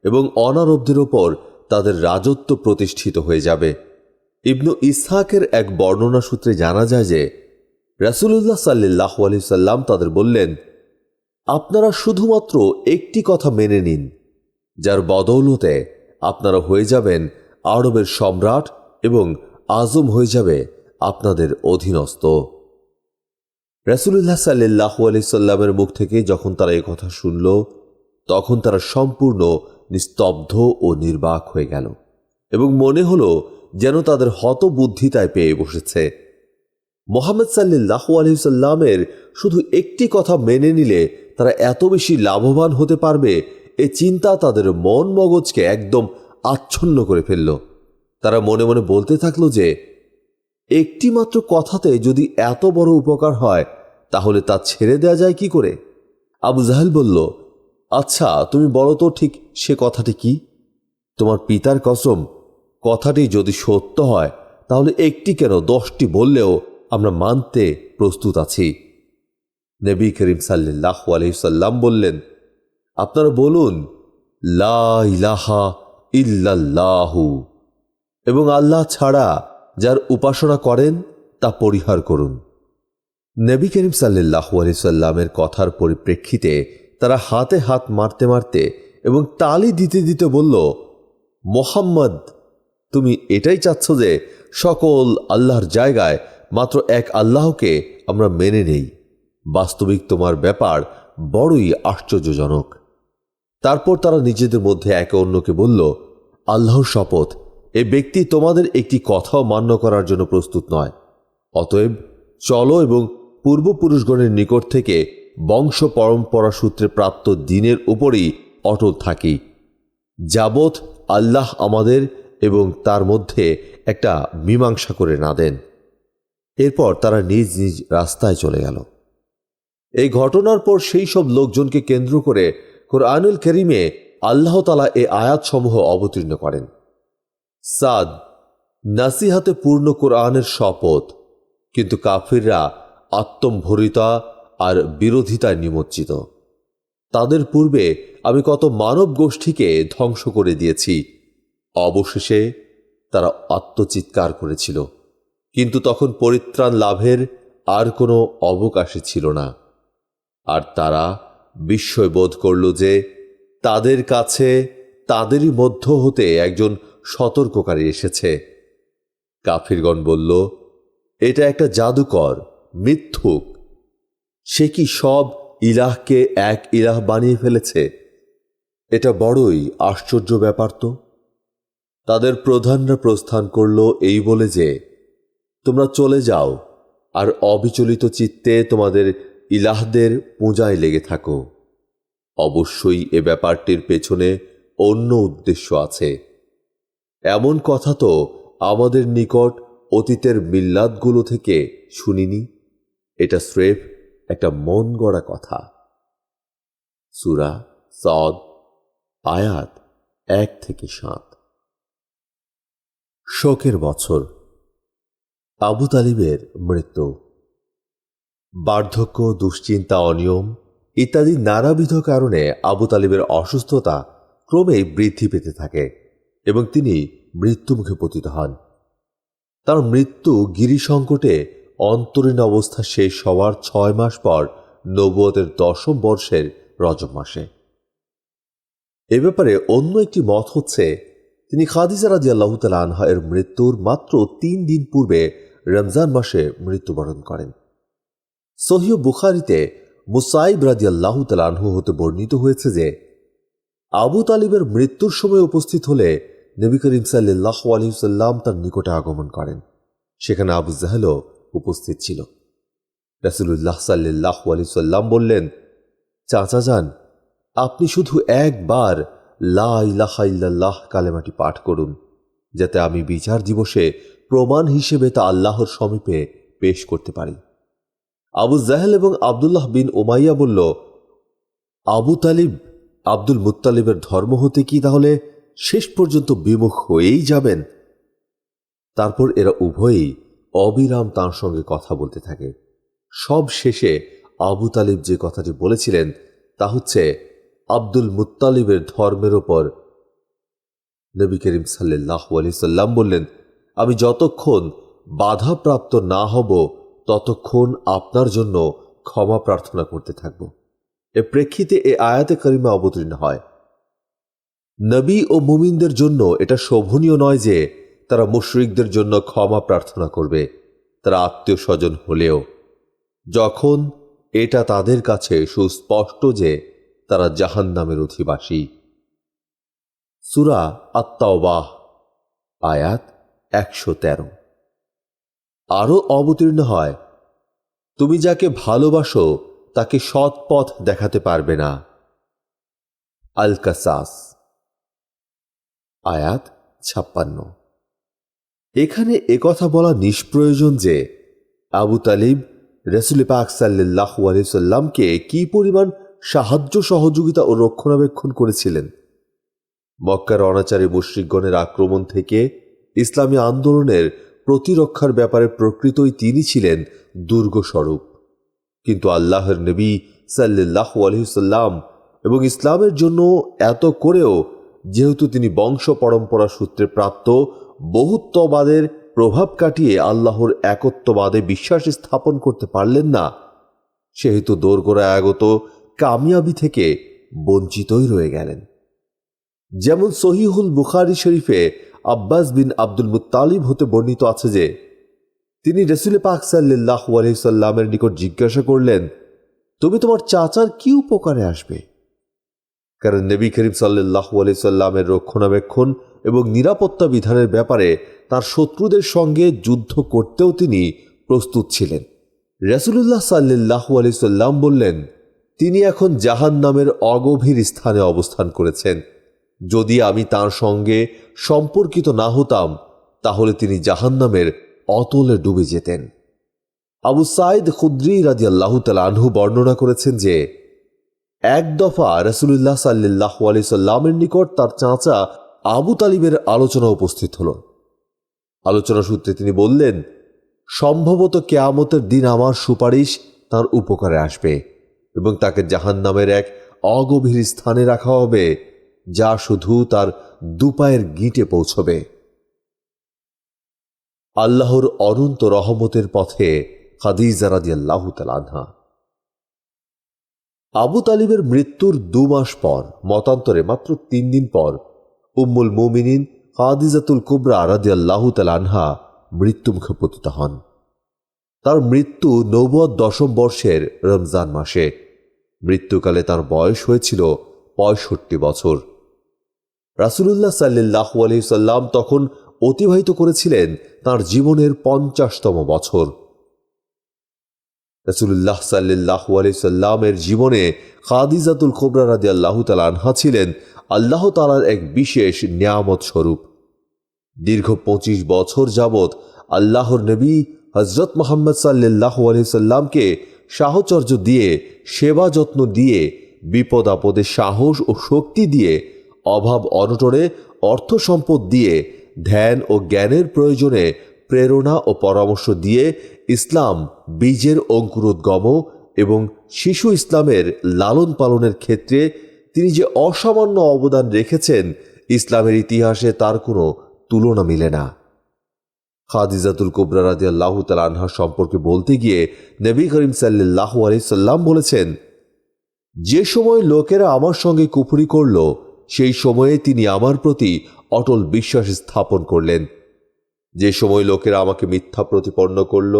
এবং অনারবদের ওপর তাদের রাজত্ব প্রতিষ্ঠিত হয়ে যাবে। ইবনু ইসহাকের এক বর্ণনা সূত্রে জানা যায় যে রাসূলুল্লাহ সাল্লাল্লাহু আলাইহি সাল্লাম তাদের বললেন, আপনারা শুধুমাত্র একটি কথা মেনে নিন যার বদৌলতে আপনারা হয়ে যাবেন আরবের সম্রাট এবং আজম হয়ে যাবে আপনাদের অধীনস্থ। রাসূলুল্লাহ সাল্লাল্লাহু আলাইহি সাল্লামের মুখ থেকে যখন তারা এই কথা শুনল তখন তারা সম্পূর্ণ নিস্তব্ধ ও নির্বাক হয়ে গেল এবং মনে হলো যেন তাদের হতবুদ্ধিতায় পেয়ে বসেছে। মুহাম্মদ সাল্লাল্লাহু আলাইহি সাল্লামের শুধু একটি কথা মেনে নিলে তারা এত বেশি লাভবান হতে পারবে এ চিন্তা তাদের মন মগজকে একদম আচ্ছন্ন করে ফেলল। তারা মনে মনে বলতে থাকলো যে একটি মাত্র কথাতে যদি এত বড় উপকার হয় তাহলে তা ছেড়ে দেওয়া যায় কি করে? আবু জাহেল বলল, আচ্ছা তুমি বলো তো ঠিক সে কথাটি কি? তোমার পিতার কসম, কথাটি যদি সত্য হয় তাহলে একটি কেন 10টি বললেও আমরা মানতে প্রস্তুত আছি। নবী করিম সাল্লাল্লাহু আলাইহি সাল্লাম বললেন, আপনারা বলুন লা ইলাহা ইল্লাল্লাহু এবং আল্লাহ ছাড়া যার উপাসনা করেন তা পরিহার করুন। নবী করিম সাল্লাল্লাহু আলাইহি সাল্লামের কথার পরিপ্রেক্ষিতে তারা হাতে হাত মারতে মারতে এবং তালি দিতে দিতে বলল, মুহাম্মদ, তুমি এটাই চাচ্ছ যে সকল আল্লাহর জায়গায় মাত্র এক আল্লাহকে আমরা মেনে নেই। বাস্তবিক তোমার ব্যাপার বড়ই আশ্চর্যজনক। তারপর তারা নিজেদের মধ্যে একে অন্যকে বলল, আল্লাহর শপথ, এ ব্যক্তি তোমাদের একটি কথাও মান্য করার জন্য প্রস্তুত নয়। অতএব চলো এবং পূর্বপুরুষগণের নিকট থেকে বংশ পরম্পরা সূত্রে প্রাপ্ত দ্বীনের উপরই অটল থাকি, যাবৎ আল্লাহ আমাদের এবং তার মধ্যে একটা মীমাংসা করে না দেন। এরপর তারা নিজ নিজ রাস্তায় চলে গেল। এই ঘটনার পর সেই সব লোকজনকে কেন্দ্র করে কোরআনুল কারীমে আল্লাহ তাআলা এই আয়াতসমূহ অবতীর্ণ করেন। সাদ, নাসিহাতে পূর্ণ কোরআনের শপথ, কিন্তু কাফিররা আত্মম্ভরিতা আর বিরোধিতায় নিমজ্জিত। তাদের পূর্বে আমি কত মানব গোষ্ঠীকে ধ্বংস করে দিয়েছি। অবশেষে তারা আত্মচিৎকার করেছিল, কিন্তু তখন পরিত্রাণ লাভের আর কোনো অবকাশই ছিল না। আর তারা বিস্ময় বোধ করল যে তাদের কাছে তাদেরই মধ্য হতে একজন সতর্ককারী এসেছে। কাফিরগণ বলল, এটা একটা জাদুকর, মিথ্যুক। সে কি সব ইলাহকে এক ইলাহ বানিয়ে ফেলেছে? এটা বড়ই আশ্চর্য ব্যাপার তো। তাদের প্রধানরা প্রস্থান করল এই বলে যে, তোমরা চলে যাও আর অবিচলিত চিত্তে তোমাদের ইলাহদের পূজায় লেগে থাকো। অবশ্যই এ ব্যাপারটির পেছনে অন্য উদ্দেশ্য আছে। এমন কথা তো আমাদের নিকট অতীতের মিল্লাতগুলো থেকে শুনিনি। এটা স্রেফ একটা মন গড়া কথা। সূরা সাদ, আয়াত 1 থেকে 7। শোকের বছর। আবু তালিবের মৃত্যু। বার্ধক্য, দুশ্চিন্তা, অনিয়ম ইত্যাদি নানাবিধ কারণে আবু তালিবের অসুস্থতা ক্রমেই বৃদ্ধি পেতে থাকে এবং তিনি মৃত্যুমুখে পতিত হন। তার মৃত্যু গিরিসংকটে অন্তরীণ অবস্থা শেষ হওয়ার 6 মাস পর নবুয়তের 10ম বর্ষের রজব মাসে। এ ব্যাপারে অন্য একটি মত হচ্ছে, তিনি খাদিজা রাদিয়াল্লাহু তাআলা আনহা এর মৃত্যুর মাত্র 3 দিন পূর্বে রমজান মাসে মৃত্যুবরণ করেন। সহিহ বুখারীতে মুসাইব রাদিয়াল্লাহু তাআলা আনহু হতে বর্ণিত হয়েছে যে, আবু তালিবের মৃত্যুর সময় উপস্থিত হলে নবী করিম সাল্লাল্লাহু আলাইহি ওয়াসাল্লাম তার নিকটে আগমন করেন। সেখানে আবু জাহেলও উপস্থিত ছিল। রাসূলুল্লাহ সাল্লাল্লাহু আলাইহি ওয়াসাল্লাম বললেন, চাচা যান, আপনি শুধু একবার লা ইলাহা ইল্লাল্লাহ কালেমাটি পাঠ করুন, যাতে আমি বিচার দিবসে প্রমাণ হিসেবে তা আল্লাহর সমীপে পেশ করতে পারি। আবু জাহেল এবং আব্দুল্লাহ বিন উমাইয়া বলল, আবু তালিব আব্দুল মুত্তালিবের ধর্ম হতে কি তাহলে শেষ পর্যন্ত বিমুখ হয়েই যাবেন? তারপর এরা উভয়েই অবিরাম তাঁর সঙ্গে কথা বলতে থাকে। সব শেষে আবু তালিব যে কথাটি বলেছিলেন তা হচ্ছে আব্দুল মুত্তালিবের ধর্মের ওপর। নবী করিম সাল্লাল্লাহু আলাইহি সাল্লাম বললেন, আমি যতক্ষণ বাধাপ্রাপ্ত না হব ততক্ষণ আপনার জন্য ক্ষমা প্রার্থনা করতে থাকব। এ প্রেক্ষিতে এ আয়াতে কারিমা অবতীর্ণ হয়। নবী ও মুমিনদের জন্য এটা শোভনীয় নয় যে তারা মুশরিকদের জন্য ক্ষমা প্রার্থনা করবে, তারা আত্মীয় স্বজন হলেও, যখন এটা তাদের কাছে সুস্পষ্ট যে তারা জাহান্নামের অধিবাসী। সূরা আত-তাওবাহ, আয়াত 113। আরও অবতীর্ণ হয়, তুমি যাকে ভালোবাসো তাকে সৎ পথ দেখাতে পারবে না। আল কাসাস, আয়াত 56। এখানে একথা বলা নিষ্প্রয়োজন যে আবু তালিব রাসূল পাক সাল্লাল্লাহু আলাইহি ওয়াসাল্লামকে কি পরিমাণ সাহায্য, সহযোগিতা ও রক্ষণাবেক্ষণ করেছিলেন। মক্কার অনাচারী মুশরিকগণের আক্রমণ থেকে ইসলামী আন্দোলনের প্রতিরক্ষার ব্যাপারে প্রকৃতই তিনি ছিলেন দুর্গস্বরূপ। কিন্তু আল্লাহর নবী সাল্লাল্লাহু আলাইহি ওয়াসাল্লাম এবং ইসলামের জন্য এত করেও যেহেতু তিনি বংশ পরম্পরা সূত্রে প্রাপ্ত বহুত্ববাদের প্রভাব কাটিয়ে আল্লাহর একত্ববাদে বিশ্বাস স্থাপন করতে পারলেন না, সেহেতু দোরগোড়ায় আগত কামিয়াবি থেকে বঞ্চিতই রয়ে গেলেন। যেমন সহিহুল বুখারী শরীফে আব্বাস বিন আব্দুল মুত্তালিব হতে বর্ণিত আছে যে তিনি রাসূল পাক সাল্লাল্লাহু আলাইহি সাল্লামের নিকট জিজ্ঞাসা করলেন, তুমি তোমার চাচার কি উপকারে আসবে? কারণ নবী করিম সাল্লাল্লাহু আলাইহি সাল্লামের রক্ষণাবেক্ষণ এবং নিরাপত্তা বিধানের ব্যাপারে তার শত্রুদের সঙ্গে যুদ্ধ করতেও তিনি প্রস্তুত ছিলেন। রাসূলুল্লাহ সাল্লাল্লাহু আলাইহি সাল্লাম বললেন, তিনি এখন জাহান্নামের অগভীর স্থানে অবস্থান করেছেন। যদি আমি তার সঙ্গে সম্পর্কিত না হতাম তাহলে তিনি জাহান্নামের অতলে ডুবে যেতেন। আবু সাঈদ খুদরি রাদিয়াল্লাহু তাআলা আনহু বর্ণনা করেছেন যে এক দফা রাসূলুল্লাহ সাল্লাল্লাহু আলাইহি সাল্লামের নিকট তার চাচা আবু তালিবের আলোচনা উপস্থিত হল। আলোচনা সূত্রে তিনি বললেন, সম্ভবত কিয়ামতের দিন আমার সুপারিশ তার উপকারে আসবে এবং তাকে জাহান্নামের এক অগভীর স্থানে রাখা হবে, যা শুধু তার দুপায়ের গিঁটে পৌঁছবে। আল্লাহর অনন্ত রহমতের পথে খাদিজা রাদিয়াল্লাহু তাআলা আনহা। আবু তালিবের মৃত্যুর 2 মাস পর, মতান্তরে মাত্র 3 দিন পর, উম্মুল মুমিনিন খাদিজাতুল কুবরা রাদিয়াল্লাহু তাআলা আনহা মৃত্যুমুখে পতিত হন। তার মৃত্যু নবুয়ত 10ম বর্ষের রমজান মাসে। মৃত্যুকালে তার বয়স হয়েছিল 65 বছর। রাসূলুল্লাহ সাল্লাল্লাহু আলাইহি সাল্লাম তখন অতিবাহিত করেছিলেন তার জীবনের 50তম বছর। রাসূলুল্লাহ সাল্লাল্লাহু আলাইহি সাল্লামের জীবনে খাদিজাতুল কুবরা রাদিয়াল্লাহু তাআলা আনহা ছিলেন আল্লাহ তাআলার এক বিশেষ নিয়ামত স্বরূপ। দীর্ঘ 25 বছর যাবৎ আল্লাহর নবী হযরত মুহাম্মদ সাল্লাল্লাহু আলাইহি সাল্লামকে সাহচর্য দিয়ে, সেবা যত্ন দিয়ে, বিপদ আপদে সাহস ও শক্তি দিয়ে, অভাব অনটনে অর্থ সম্পদ দিয়ে, ধ্যান ও জ্ঞানের প্রয়োজনে প্রেরণা ও পরামর্শ দিয়ে ইসলাম বীজের অঙ্কুরোদ্গম এবং শিশু ইসলামের লালন পালনের ক্ষেত্রে তিনি যে অসামান্য অবদান রেখেছেন, ইসলামের ইতিহাসে তার কোনো তুলনা মিলে না। খাদিজাতুল কুবরা রাদিয়াল্লাহু তাআলা আনহা সম্পর্কে বলতে গিয়ে নবী করিম সাল্লাল্লাহু আলাইহি সাল্লাম বলেছেন, যে সময় লোকেরা আমার সঙ্গে কুফরি করল, সেই সময়ে তিনি আমার প্রতি অটল বিশ্বাস স্থাপন করলেন। যে সময় লোকেরা আমাকে মিথ্যা প্রতিপন্ন করল,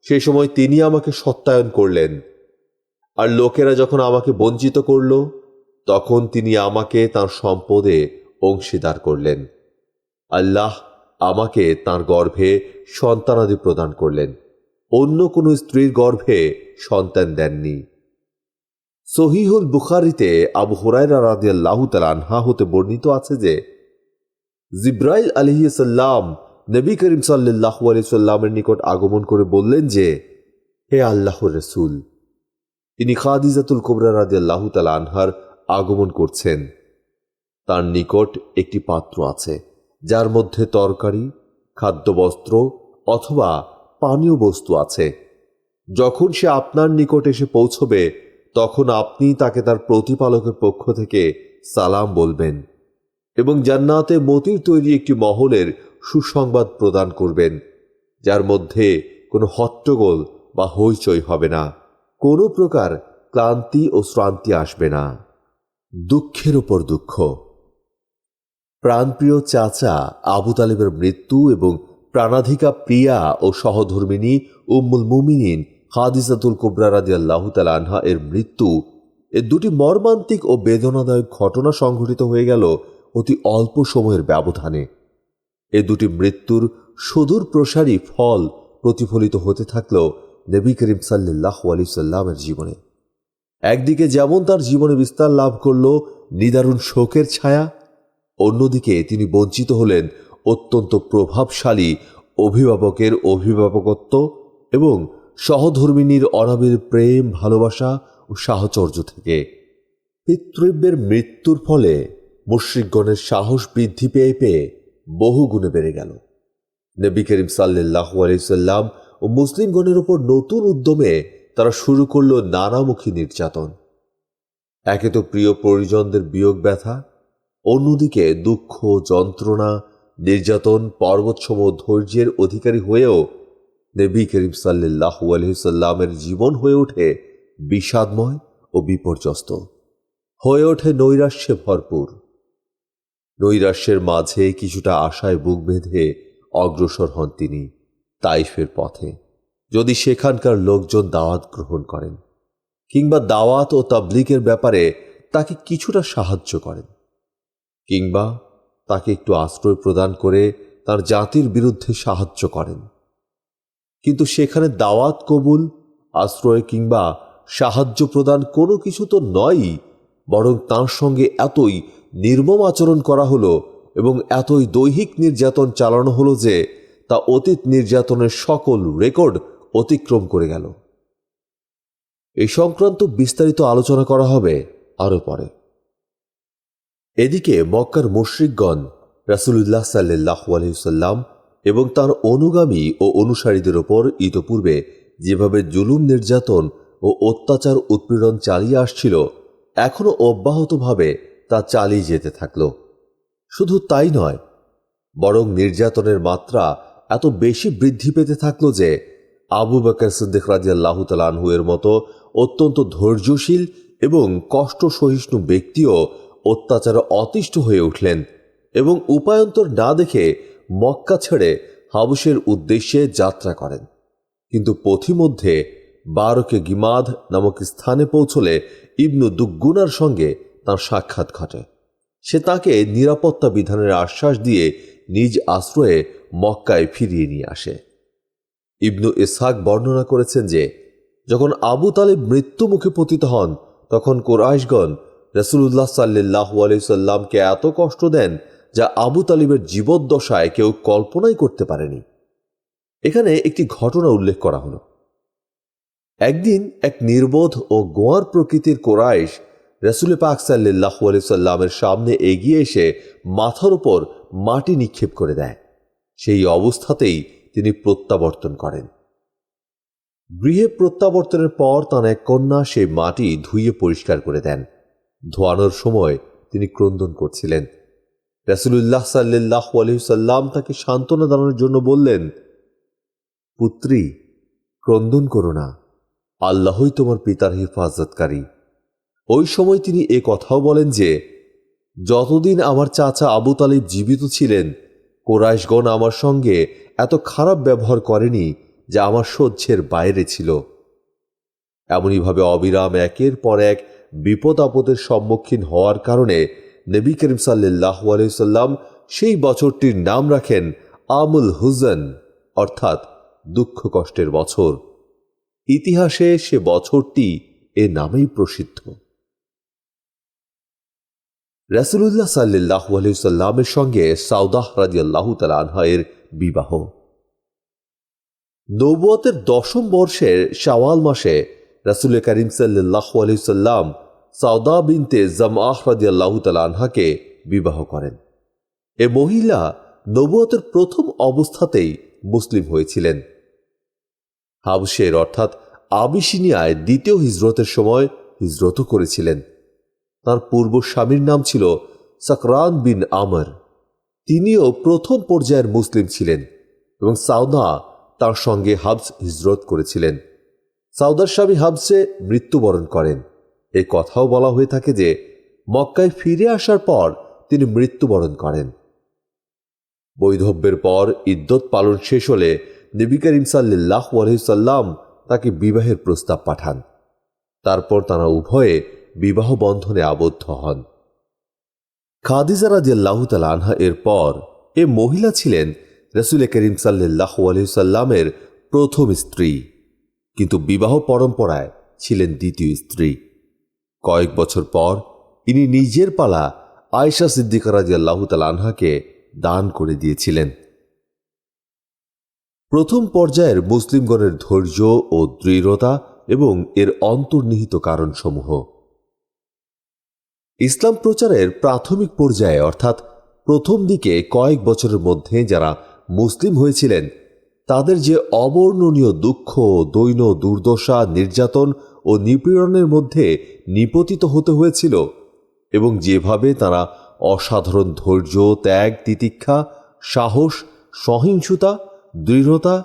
সেই সময় তিনি আমাকে সত্যায়ন করলেন। আর লোকেরা যখন আমাকে বঞ্চিত করল, তখন তিনি আমাকে তাঁর সম্পদে অংশীদার করলেন। আল্লাহ আমাকে তাঁর গর্ভে সন্তানাদি প্রদান করলেন, অন্য কোনো স্ত্রীর গর্ভে সন্তান দেননি। সহিহুল বুখারীতে আবু হুরায়রা রাদিয়াল্লাহু তাআলা আনহু হতে বর্ণিত আছে যে জিব্রাইল আলাইহিস সালাম নবী করিম সাল্লাল্লাহু আলাইহি সাল্লামের নিকট আগমন করে বললেন যে, হে আল্লাহর রাসূল, তিনি খাদিজাতুল কুবরা রাদিয়াল্লাহু তাআলা আনহার আগমন করছেন। তার নিকট একটি পাত্র আছে, যার মধ্যে তরকারি, খাদ্যবস্ত্র অথবা পানীয় বস্তু আছে। যখন সে আপনার নিকট এসে পৌঁছবে, তখন আপনি তাকে তার প্রতিপালকের পক্ষ থেকে সালাম বলবেন এবং জান্নাতে মতির তৈরি একটি মহলের সুসংবাদ প্রদান করবেন, যার মধ্যে কোনো হট্টগোল বা হইচই হবে না, কোনো প্রকার ক্লান্তি ও শ্রান্তি আসবে না। দুঃখের ওপর দুঃখ। প্রাণপ্রিয় চাচা আবু তালিবের মৃত্যু এবং প্রাণাধিকা প্রিয়া ও সহধর্মিনী উম্মুল মুমিনিন খাদিজাতুল কুবরা রাদিয়াল্লাহু তাআলা আনহা এর মৃত্যু, এ দুটি মর্মান্তিক ও বেদনাদায়ক ঘটনা সংঘটিত হয়ে গেল অতি অল্প সময়ের ব্যবধানে। এ দুটি মৃত্যুর সুদূর প্রসারী ফল প্রতিফলিত হতে থাকল নবী করিম সাল্লাল্লাহু আলাইহি সাল্লামের জীবনে। একদিকে যেমন তার জীবনে বিস্তার লাভ করল নিদারুণ শোকের ছায়া, অন্যদিকে তিনি বঞ্চিত হলেন অত্যন্ত প্রভাবশালী অভিভাবকের অভিভাবকত্ব এবং সহধর্মিনীর অনাবিল প্রেম, ভালোবাসা ও সাহচর্য থেকে। পিতৃব্যের মৃত্যুর ফলে মুশরিকগণের সাহস বৃদ্ধি পেয়ে পেয়ে বহু গুণে বেড়ে গেল। নবী করিম সাল্লাল্লাহু আলাইহি সাল্লাম ও মুসলিমগণের উপর নতুন উদ্যমে তারা শুরু করল নানামুখী নির্যাতন। একে তো প্রিয় পরিজনদের বিয়োগ ব্যথা, অন্যদিকে দুঃখ, যন্ত্রণা, নির্যাতন, পর্বতসম ধৈর্যের অধিকারী হয়েও নবী করিম সাল্লাল্লাহু আলাইহি সাল্লামের জীবন হয়ে ওঠে বিষাদময় ও বিপর্যস্ত, হয়ে ওঠে নৈরাশ্যে ভরপুর। নৈরাশ্যের মাঝে কিছুটা আশায় বুক বেঁধে অগ্রসর হন তিনি তাইফের পথে, যদি সেখানকার লোকজন দাওয়াত গ্রহণ করেন কিংবা দাওয়াত ও তাবলীগের ব্যাপারে তাকে কিছুটা সাহায্য করেন, কিংবা তাকে একটু আশ্রয় প্রদান করে তার জাতির বিরুদ্ধে সাহায্য করেন। কিন্তু সেখানে দাওয়াত কবুল, আশ্রয় কিংবা সাহায্য প্রদান কোনো কিছু তো নয়ই, বরং তাঁর সঙ্গে এতই নির্মম আচরণ করা হলো এবং এতই দৈহিক নির্যাতন চালানো হলো যে তা অতীত নির্যাতনের সকল রেকর্ড অতিক্রম করে গেল। এই সংক্রান্ত বিস্তারিত আলোচনা করা হবে আরও পরে। এদিকে মক্কার মুশরিকগণ রাসূলুল্লাহ সাল্লাল্লাহু আলাইহি ওয়াসাল্লাম এবং তার অনুগামী ও অনুসারীদের ওপর ইতোপূর্বে যেভাবে জুলুম নির্যাতন ও অত্যাচার উৎপীড়ন চালিয়ে আসছিল, এখনও অব্যাহতভাবে তা চালিয়ে যেতে থাকল। শুধু তাই নয়, বরং নির্যাতনের মাত্রা এত বেশি বৃদ্ধি পেতে থাকল যে আবু বকর সিদ্দিক রাদিয়াল্লাহু তাআলা আনহু এর মতো অত্যন্ত ধৈর্যশীল এবং কষ্ট সহিষ্ণু ব্যক্তিও অত্যাচারে অতিষ্ঠ হয়ে উঠলেন এবং উপায়ন্তর না দেখে মক্কা ছেড়ে হাবশের উদ্দেশ্যে যাত্রা করেন। কিন্তু পথিমধ্যে বারকে গিমাদ নামক স্থানে পৌঁছলে ইবনু দুগগুনার সঙ্গে তাঁর সাক্ষাৎ ঘটে। সে তাকে নিরাপত্তা বিধানের আশ্বাস দিয়ে নিজ আশ্রয়ে মক্কায় ফিরিয়ে নিয়ে আসে। ইবনু ইসহাক বর্ণনা করেছেন যে যখন আবু তালিব মৃত্যু মুখে পতিত হন, তখন কুরাইশগণ রাসূলুল্লাহ সাল্লাল্লাহু আলাইহি সাল্লামকে এত কষ্ট দেন যা আবু তালিবের জীবদ্দশায় কেউ কল্পনাই করতে পারেনি। এখানে একটি ঘটনা উল্লেখ করা হলো। একদিন এক নির্বোধ ও গোয়ার প্রকৃতির কুরাইশ রাসূল পাক সাল্লাল্লাহু আলাইহি সাল্লামের সামনে এগিয়ে এসে মাথার উপর মাটি নিক্ষেপ করে দেয়। সেই অবস্থাতেই তিনি প্রত্যাবর্তন করেন। গৃহে প্রত্যাবর্তনের পর তাঁর এক কন্যা সেই মাটি ধুইয়ে পরিষ্কার করে দেন। ধোয়ানোর সময় তিনি ক্রন্দন করছিলেন। রাসূলুল্লাহ সাল্লাল্লাহু আলাইহি সাল্লাম তাকে সান্ত্বনা দেওয়ার জন্য বললেন, পুত্রী, ক্রন্দন করো না, আল্লাহই তোমার পিতার হেফাজতকারী। ওই সময় তিনি এ কথাও বলেন যে যতদিন আমার চাচা আবু তালিব জীবিত ছিলেন, কুরাইশগণ আমার সঙ্গে এত খারাপ ব্যবহার করেনি যা আমার সহ্যের বাইরে ছিল। এমনইভাবে অবিরাম একের পর এক বিপদ আপদের সম্মুখীন হওয়ার কারণে নবী করিম সাল্লাল্লাহু আলাইহি সাল্লাম সেই বছরটির নাম রাখেন আমুল হুজন, অর্থাৎ দুঃখ কষ্টের বছর। ইতিহাসে সে বছরটি এ নামেই প্রসিদ্ধ। রাসূলুল্লাহ সাল্লাল্লাহু আলাইহি সাল্লামের সঙ্গে সাউদাহ রাদিয়াল্লাহু তাআলা আনহা এর বিবাহ। নবুয়তের 10ম বর্ষের শাওয়াল মাসে রাসূল করিম সাল্লাল্লাহু আলাইহি সাল্লাম সাউদা বিনতে জামআহ রাদিয়াল্লাহু তাআলা আনহাকে বিবাহ করেন। এ মহিলা নবুয়তের প্রথম অবস্থাতেই মুসলিম হয়েছিলেন। হাবশের অর্থাৎ আবিসিনিয়ায় দ্বিতীয় হিজরতের সময় হিজরতও করেছিলেন। তার পূর্ব স্বামীর নাম ছিল সাকরান বিন আমর। তিনিও প্রথম পর্যায়ের মুসলিম ছিলেন এবং সাউদা তার সঙ্গে হাবস হিজরত করেছিলেন। সাউদার স্বামী হাবসে মৃত্যুবরণ করেন। এ কথাও বলা হয়ে থাকে যে মক্কায় ফিরে আসার পর তিনি মৃত্যুবরণ করেন। বৈধব্যের পর ইদ্যত পালন শেষ হলে নবী করিম সাল্লাল্লাহু আলাইহি সাল্লাম তাকে বিবাহের প্রস্তাব পাঠান। তারপর তারা উভয়ে বিবাহ বন্ধনে আবদ্ধ হন। খাদিজা রাদিয়াল্লাহু তাআলা আনহা এর পর এ মহিলা ছিলেন রাসূল করিম সাল্লাল্লাহু আলাইহি সাল্লামের প্রথম স্ত্রী, কিন্তু বিবাহ পরম্পরায় ছিলেন দ্বিতীয় স্ত্রী। কয়েক বছর পর ইনি নিজের পালা আয়েশা সিদ্দিকা রাদিয়াল্লাহু তাআলা আনহাকে দান করে দিয়েছিলেন। প্রথম পর্যায়ের মুসলিমগণের ধৈর্য ও দৃঢ়তা এবং এর অন্তর্নিহিত কারণসমূহ। ইসলাম প্রচারের প্রাথমিক পর্যায়ে অর্থাৎ প্রথম দিকে কয়েক বছরের মধ্যে যারা মুসলিম হয়েছিলেন, তাদের যে অবর্ণনীয় দুঃখ, দৈন্য, দুর্দশা, নির্যাতন ও নিপীড়নের মধ্যে নিপতিত হতে হয়েছিল এবং যেভাবে তারা অসাধারণ ধৈর্য, ত্যাগ, তিতিক্ষা, সাহস, সহিংসতা, দৃঢ়তা,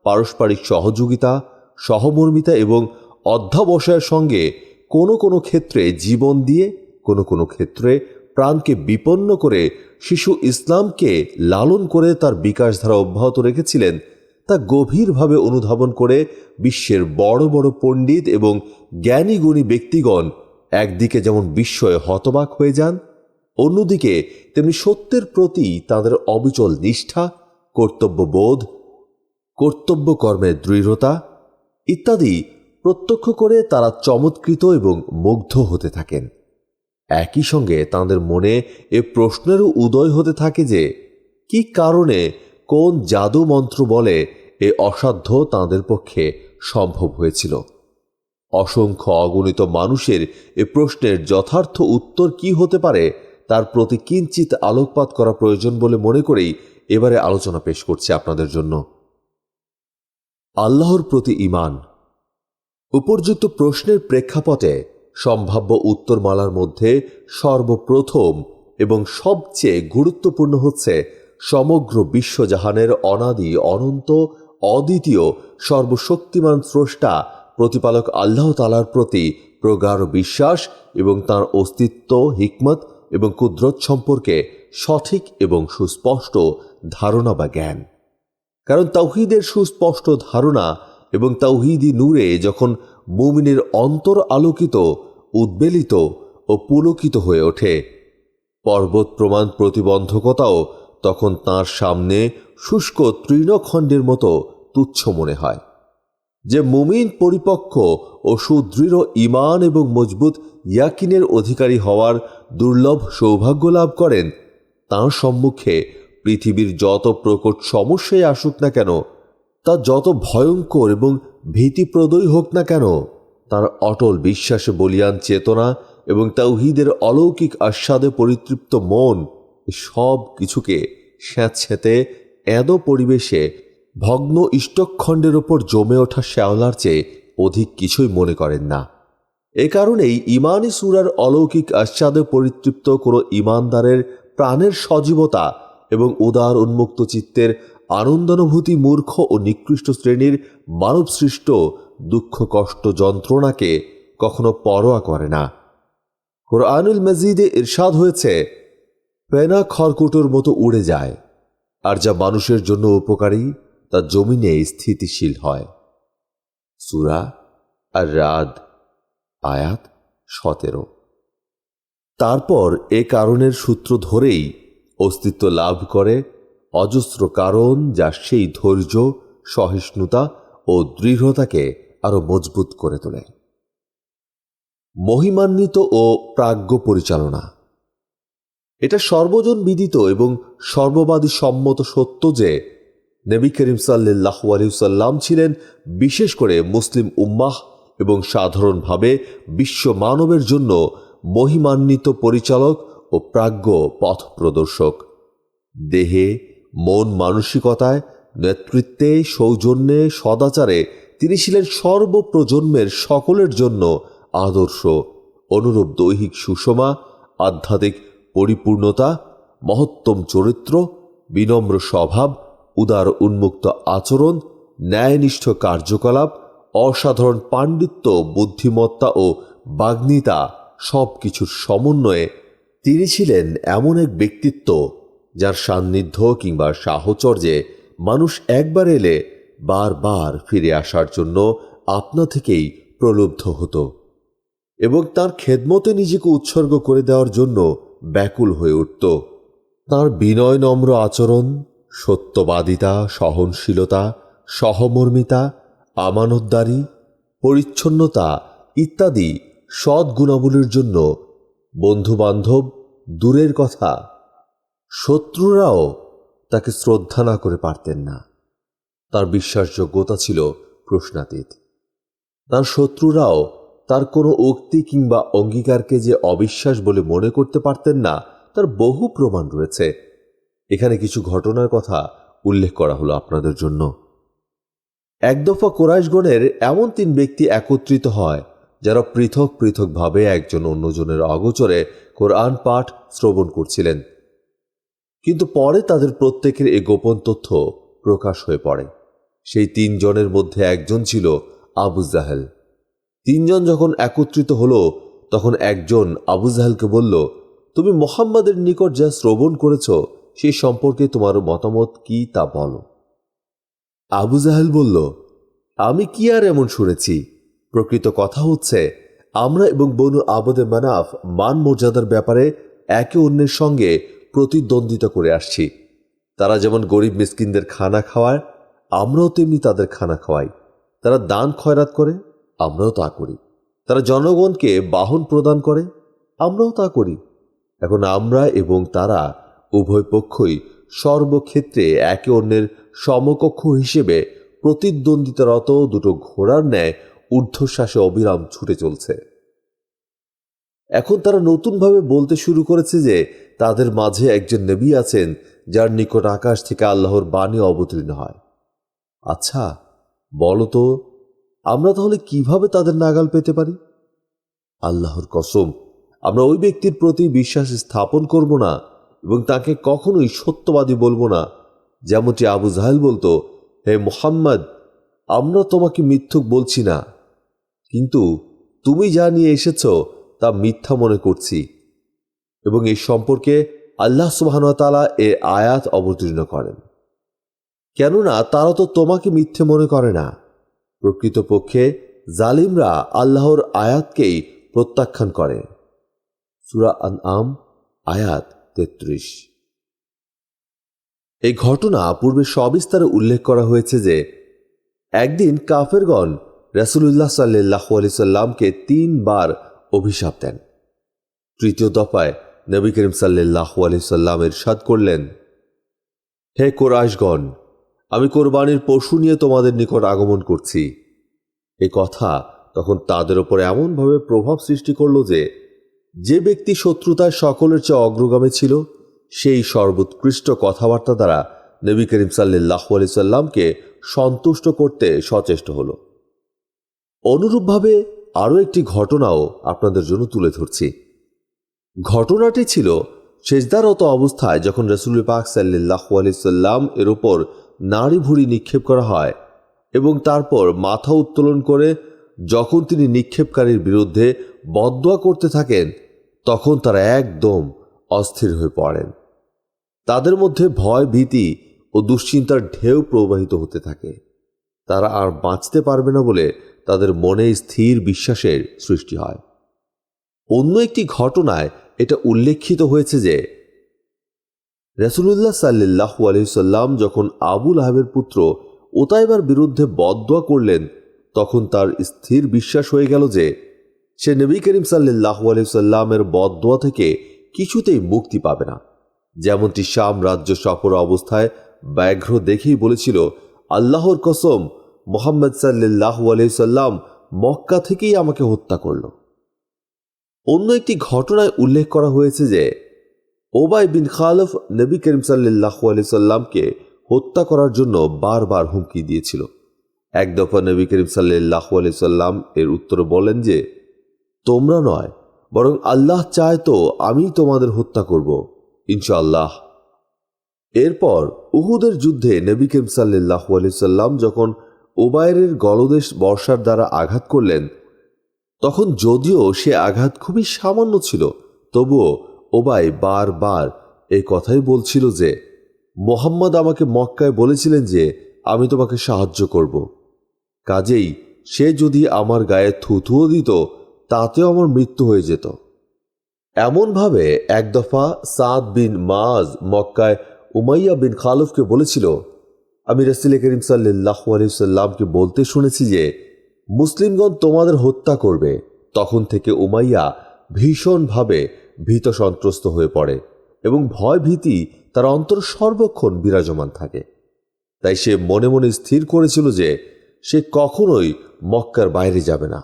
পারস্পরিক সহযোগিতা, সহমর্মিতা এবং অধ্যবসায়ের সঙ্গে কোনো কোনো ক্ষেত্রে জীবন দিয়ে, কোনো কোনো ক্ষেত্রে প্রাণকে বিপন্ন করে শিশু ইসলামকে লালন করে তার বিকাশধারা অব্যাহত রেখেছিলেন, তা গভীরভাবে অনুধাবন করে বিশ্বের বড় বড় পণ্ডিত এবং জ্ঞানী গুণী ব্যক্তিগণ একদিকে যেমন বিস্ময়ে হতবাক হয়ে যান, অন্যদিকে তেমনি সত্যের প্রতি তাদের অবিচল নিষ্ঠা, কর্তব্যবোধ, কর্তব্য কর্মের দৃঢ়তা ইত্যাদি প্রত্যক্ষ করে তারা চমৎকৃত এবং মুগ্ধ হতে থাকেন। একই সঙ্গে তাদের মনে এ প্রশ্নেরও উদয় হতে থাকে যে কি কারণে, কোন জাদু মন্ত্র বলে এ অসাধ্য তাদের পক্ষে সম্ভব হয়েছিল। অসংখ্য অগণিত মানুষের এ প্রশ্নের যথার্থ উত্তর কি হতে পারে তার প্রতি কিঞ্চিত আলোকপাত করা প্রয়োজন বলে মনে করেই এবারে আলোচনা পেশ করছি আপনাদের জন্য। আল্লাহর প্রতি ঈমান। উপর্যুক্ত প্রশ্নের প্রেক্ষাপটে সম্ভাব্য উত্তরমালার মধ্যে সর্বপ্রথম এবং সবচেয়ে গুরুত্বপূর্ণ হচ্ছে সমগ্র বিশ্বজাহানের অনাদি অনন্ত অদ্বিতীয় সর্বশক্তিমান স্রষ্টা প্রতিপালক আল্লাহ তাআলার প্রতি প্রগাঢ় বিশ্বাস এবং তাঁর অস্তিত্ব, হিকমত এবং কুদরত সম্পর্কে সঠিক এবং সুস্পষ্ট ধারণা বা জ্ঞান। কারণ তাওহীদের সুস্পষ্ট ধারণা এবং তাওহীদি নূরে যখন মুমিনের অন্তর আলোকিত, উদ্বেলিত ও পুলকিত হয়ে ওঠে, পর্বত প্রমাণ প্রতিবন্ধকতাও তখন তাঁর সামনে শুষ্ক তৃণখণ্ডের মতো তুচ্ছ মনে হয়। যে মুমিন পরিপক্ক ও সুদৃঢ় ঈমান এবং মজবুত ইয়াকিনের অধিকারী হওয়ার দুর্লভ সৌভাগ্য লাভ করেন, তাঁর সম্মুখে পৃথিবীর যত প্রকট সমস্যাই আসুক না কেন, তা যত ভয়ঙ্কর এবং ভীতিপ্রদই হোক না কেন, তার অটল বিশ্বাসে বলিয়ান চেতনা এবং তাওহীদের অলৌকিক আস্বাদে পরিতৃপ্ত মন সব কিছুকে স্যাঁতস্যাঁতে এদ পরিবেশে ভগ্ন ইষ্টখণ্ডের ওপর জমে ওঠা শ্যাওলার চেয়ে অধিক কিছুই মনে করেন না। এ কারণেই ঈমানী সূরার অলৌকিক আস্বাদে পরিতৃপ্ত কোনো ঈমানদারের প্রাণের সজীবতা এবং উদার উন্মুক্ত চিত্তের আনন্দানুভূতি মূর্খ ও নিকৃষ্ট শ্রেণীর মানবসৃষ্ট দুঃখ কষ্ট যন্ত্রণাকে কখনো পরোয়া করে না। কোরআনুল মাজিদে ইরশাদ হয়েছে, ফেনা খড়কুটোর মতো উড়ে যায়, আর যা মানুষের জন্য উপকারী তা জমিনে স্থিতিশীল হয়। সূরা আর-রাদ আয়াত 17। তারপর এ কারণের সূত্র ধরেই অস্তিত্ব লাভ করে অজস্র কারণ, যা সেই ধৈর্য, সহিষ্ণুতা ও দৃঢ়তাকে আরো মজবুত করে তোলে। মহিমান্বিত ও প্রাজ্ঞ পরিচালনা। এটা সর্বজন বিদিত এবং সর্ববাদী সম্মত সত্য যে নবী করিম সাল্লাল্লাহু আলাইহি ওয়াসাল্লাম ছিলেন বিশেষ করে মুসলিম উম্মাহ এবং সাধারণভাবে বিশ্ব মানবের জন্য মহিমান্বিত পরিচালক ও প্রাজ্ঞ পথ প্রদর্শক। দেহে, মন মানসিকতায়, নেতৃত্বে, সৌজন্যে, সদাচারে তিনি ছিলেন সর্বপ্রজন্মের সকলের জন্য আদর্শ। অনুরূপ দৈহিক সুষমা, আধ্যাত্মিক পরিপূর্ণতা, মহত্তম চরিত্র, বিনম্র স্বভাব, উদার উন্মুক্ত আচরণ, ন্যায়নিষ্ঠ কার্যকলাপ, অসাধারণ পাণ্ডিত্য, বুদ্ধিমত্তা ও বাগ্মিতা সবকিছুর সমন্বয়ে তিনি ছিলেন এমন এক ব্যক্তিত্ব যার সান্নিধ্য কিংবা সাহচর্যে মানুষ একবার এলে বারবার ফিরে আসার জন্য আপনা থেকেই প্রলুব্ধ হতো এবং তার খেদমতে নিজেকে উৎসর্গ করে দেওয়ার জন্য ব্যাকুল হয়ে উঠত। তার বিনয় নম্র আচরণ, সত্যবাদিতা, সহনশীলতা, সহমর্মিতা, আমানতদারি, পরিচ্ছন্নতা ইত্যাদি সৎ গুণাবলীর জন্য বন্ধুবান্ধব দূরের কথা, শত্রুরাও তাকে শ্রদ্ধা না করে পারতেন না। তার বিশ্বাসযোগ্যতা ছিল প্রশ্নাতীত। তার শত্রুরাও তার কোনো উক্তি কিংবা অঙ্গীকারকে যে অবিশ্বাস বলে মনে করতে পারতেন না, তার বহু প্রমাণ রয়েছে। এখানে কিছু ঘটনার কথা উল্লেখ করা হলো আপনাদের জন্য। এক দফা কুরাইশগণের এমন 3 ব্যক্তি একত্রিত হয় যারা পৃথক পৃথকভাবে একজন অন্যজনের অগোচরে কোরআন পাঠ শ্রবণ করছিলেন। কিন্তু পরে তাদের প্রত্যেকের এই গোপন তথ্য প্রকাশ হয়ে পড়ে। সেই 3 জনের মধ্যে একজন ছিল আবু জাহেল। 3 জন যখন একত্রিত হলো তখন একজন আবু জাহেলকে বলল, তুমি মুহাম্মাদের নিকট যা শ্রবণ করেছ সেই সম্পর্কে তোমার মতামত কি তা বলো। আবু জাহেল বলল, আমি কি আর এমন শুনেছি? প্রকৃত কথা হচ্ছে আমরা এবং বনু আবদে মানাফ মান মর্যাদার ব্যাপারে একে অন্যের সঙ্গে প্রতিদ্বন্দ্বিতা করে আসছি। তারা যেমন গরিব মিসকিনদের খানা খাওয়ায়, আমরাও তেমনি তাদের খানা খাওয়াই। তারা দান খয়রাত করে, আমরাও তা করি। তারা জনগণকে বাহন প্রদান করে, আমরাও তা করি। এখন আমরা এবং তারা উভয় পক্ষই সর্বক্ষেত্রে একে অন্যের সমকক্ষ হিসেবে প্রতিদ্বন্দ্বিতারত দুটো ঘোড়ার ন্যায় ঊর্ধ্বশ্বাসে অবিরাম ছুটে চলছে। এখন তারা নতুনভাবে বলতে শুরু করেছে যে তাদের মাঝে একজন নবী আছেন যার নিকট আকাশ থেকে আল্লাহর বাণী অবতীর্ণ হয়। আচ্ছা বলো তো, আমরা তাহলে কিভাবে তাদের নাগাল পেতে পারি? আল্লাহর কসম, আমরা ওই ব্যক্তির প্রতি বিশ্বাস স্থাপন করব না এবং তাকে কখনোই সত্যবাদী বলবো না। যেমনটি আবু জাহেল বলতো, হে মুহাম্মদ, আমরা তোমাকে মিথ্যুক বলছি না, কিন্তু তুমি যা নিয়ে এসেছ তা মিথ্যা মনে করছি। এবং এই সম্পর্কে আল্লাহ সুবহানাহু ওয়া তাআলা এ আয়াত অবতীর্ণ করেন, কেননা তারা তো তোমাকে মিথ্যে মনে করে না। প্রকৃতপক্ষে জালিমরা আল্লাহর আয়াতকেই প্রত্যাখ্যান করে। সূরা আনআম আয়াত ৩৩। এই ঘটনা পূর্বে সবিস্তারে উল্লেখ করা হয়েছে যে একদিন কাফেরগণ রাসূলুল্লাহ সাল্লাল্লাহু আলাইহি সাল্লামকে ৩ বার অভিশাপ দেন। তৃতীয় দফায় নবী করিম সাল্লাল্লাহু আলাইহি সাল্লাম ইরশাদ করলেন, হে কুরাইশগণ, আমি কোরবানির পশু নিয়ে তোমাদের নিকট আগমন করছি। এ কথা তখন তাদের ওপর এমনভাবে প্রভাব সৃষ্টি করল যে যে ব্যক্তি শত্রুতায় সকলের চেয়ে অগ্রগামী ছিল সেই সর্বোৎকৃষ্ট কথাবার্তা দ্বারা নবী করিম সাল্লাল্লাহু আলাইহি সাল্লামকে সন্তুষ্ট করতে সচেষ্ট হল। অনুরূপভাবে আরও একটি ঘটনাও আপনাদের জন্য তুলে ধরছি। ঘটনাটি ছিল সেজদারত অবস্থায় যখন রাসূল পাক সাল্লাল্লাহু আলাইহি সাল্লাম এর উপর নাড়ি ভুঁড়ি নিক্ষেপ করা হয় এবং তারপর মাথা উত্তোলন করে যখন তিনি নিক্ষেপকারীর বিরুদ্ধে বদদোয়া করতে থাকেন, তখন তারা একদম অস্থির হয়ে পড়েন। তাদের মধ্যে ভয়, ভীতি ও দুশ্চিন্তার ঢেউ প্রবাহিত হতে থাকে। তারা আর বাঁচতে পারবে না বলে তাদের মনে স্থির বিশ্বাসের সৃষ্টি হয়। অন্য একটি ঘটনায় এটা উল্লেখিত হয়েছে যে রাসূলুল্লাহ সাল্লাল্লাহু আলাইহি সাল্লাম যখন আবু লাহাবের পুত্র উতাইবার বিরুদ্ধে বদদোয়া করলেন, তখন তার স্থির বিশ্বাস হয়ে গেল যে সে নবী করিম সাল্লাল্লাহু আলাইহি সাল্লামের বদদোয়া থেকে কিছুতেই মুক্তি পাবে না। যেমনটি শাম রাজ্য সফর অবস্থায় ব্যাঘ্র দেখেই বলেছিল, আল্লাহর কসম, মুহাম্মদ সাল্লাল্লাহু আলাইহি সাল্লাম মক্কা থেকেই আমাকে হত্যা করল। অন্য একটি ঘটনায় উল্লেখ করা হয়েছে যে উবাই বিন খালফ নবী করিম সাল্লাল্লাহু আলাইহি সাল্লামকে হত্যা করার জন্য বারবার হুমকি দিয়েছিল। এক দফা নবী করিম সাল্লাল্লাহু আলাইহি সাল্লাম এর উত্তরে বলেন যে তোমরা নয়, বরং আল্লাহ চায় তো আমি তোমাদের হত্যা করব ইনশাআল্লাহ। এরপর উহুদের যুদ্ধে নবী করিম সাল্লাল্লাহু আলাইহি সাল্লাম যখন উবাইরের গলদেশ বর্ষার দ্বারা আঘাত করলেন, তখন যদিও সে আঘাত খুবই সামান্য ছিল, তবুও উবাই বারবার এই কথাই বলছিল যে মুহাম্মদ আমাকে মক্কায় বলেছিলেন যে আমি তোমাকে সাহায্য করব, কাজেই সে যদি আমার গায়ে থুথুও দিত তাতেও আমার মৃত্যু হয়ে যেত। এমনভাবে এক দফা সাদ বিন মাজ মক্কায় উমাইয়া বিন খালফকে বলেছিল, আমি রাসূল করিম সাল্লাল্লাহু আলাইহি সাল্লামকে বলতে শুনেছি যে মুসলিমগণ তোমাদের হত্যা করবে। তখন থেকে উমাইয়া ভীষণভাবে ভীত সন্ত্রস্ত হয়ে পড়ে এবং ভয় ভীতি তার অন্তর সর্বক্ষণ বিরাজমান থাকে। তাই সে মনে মনে স্থির করেছিল যে সে কখনোই মক্কার বাইরে যাবে না।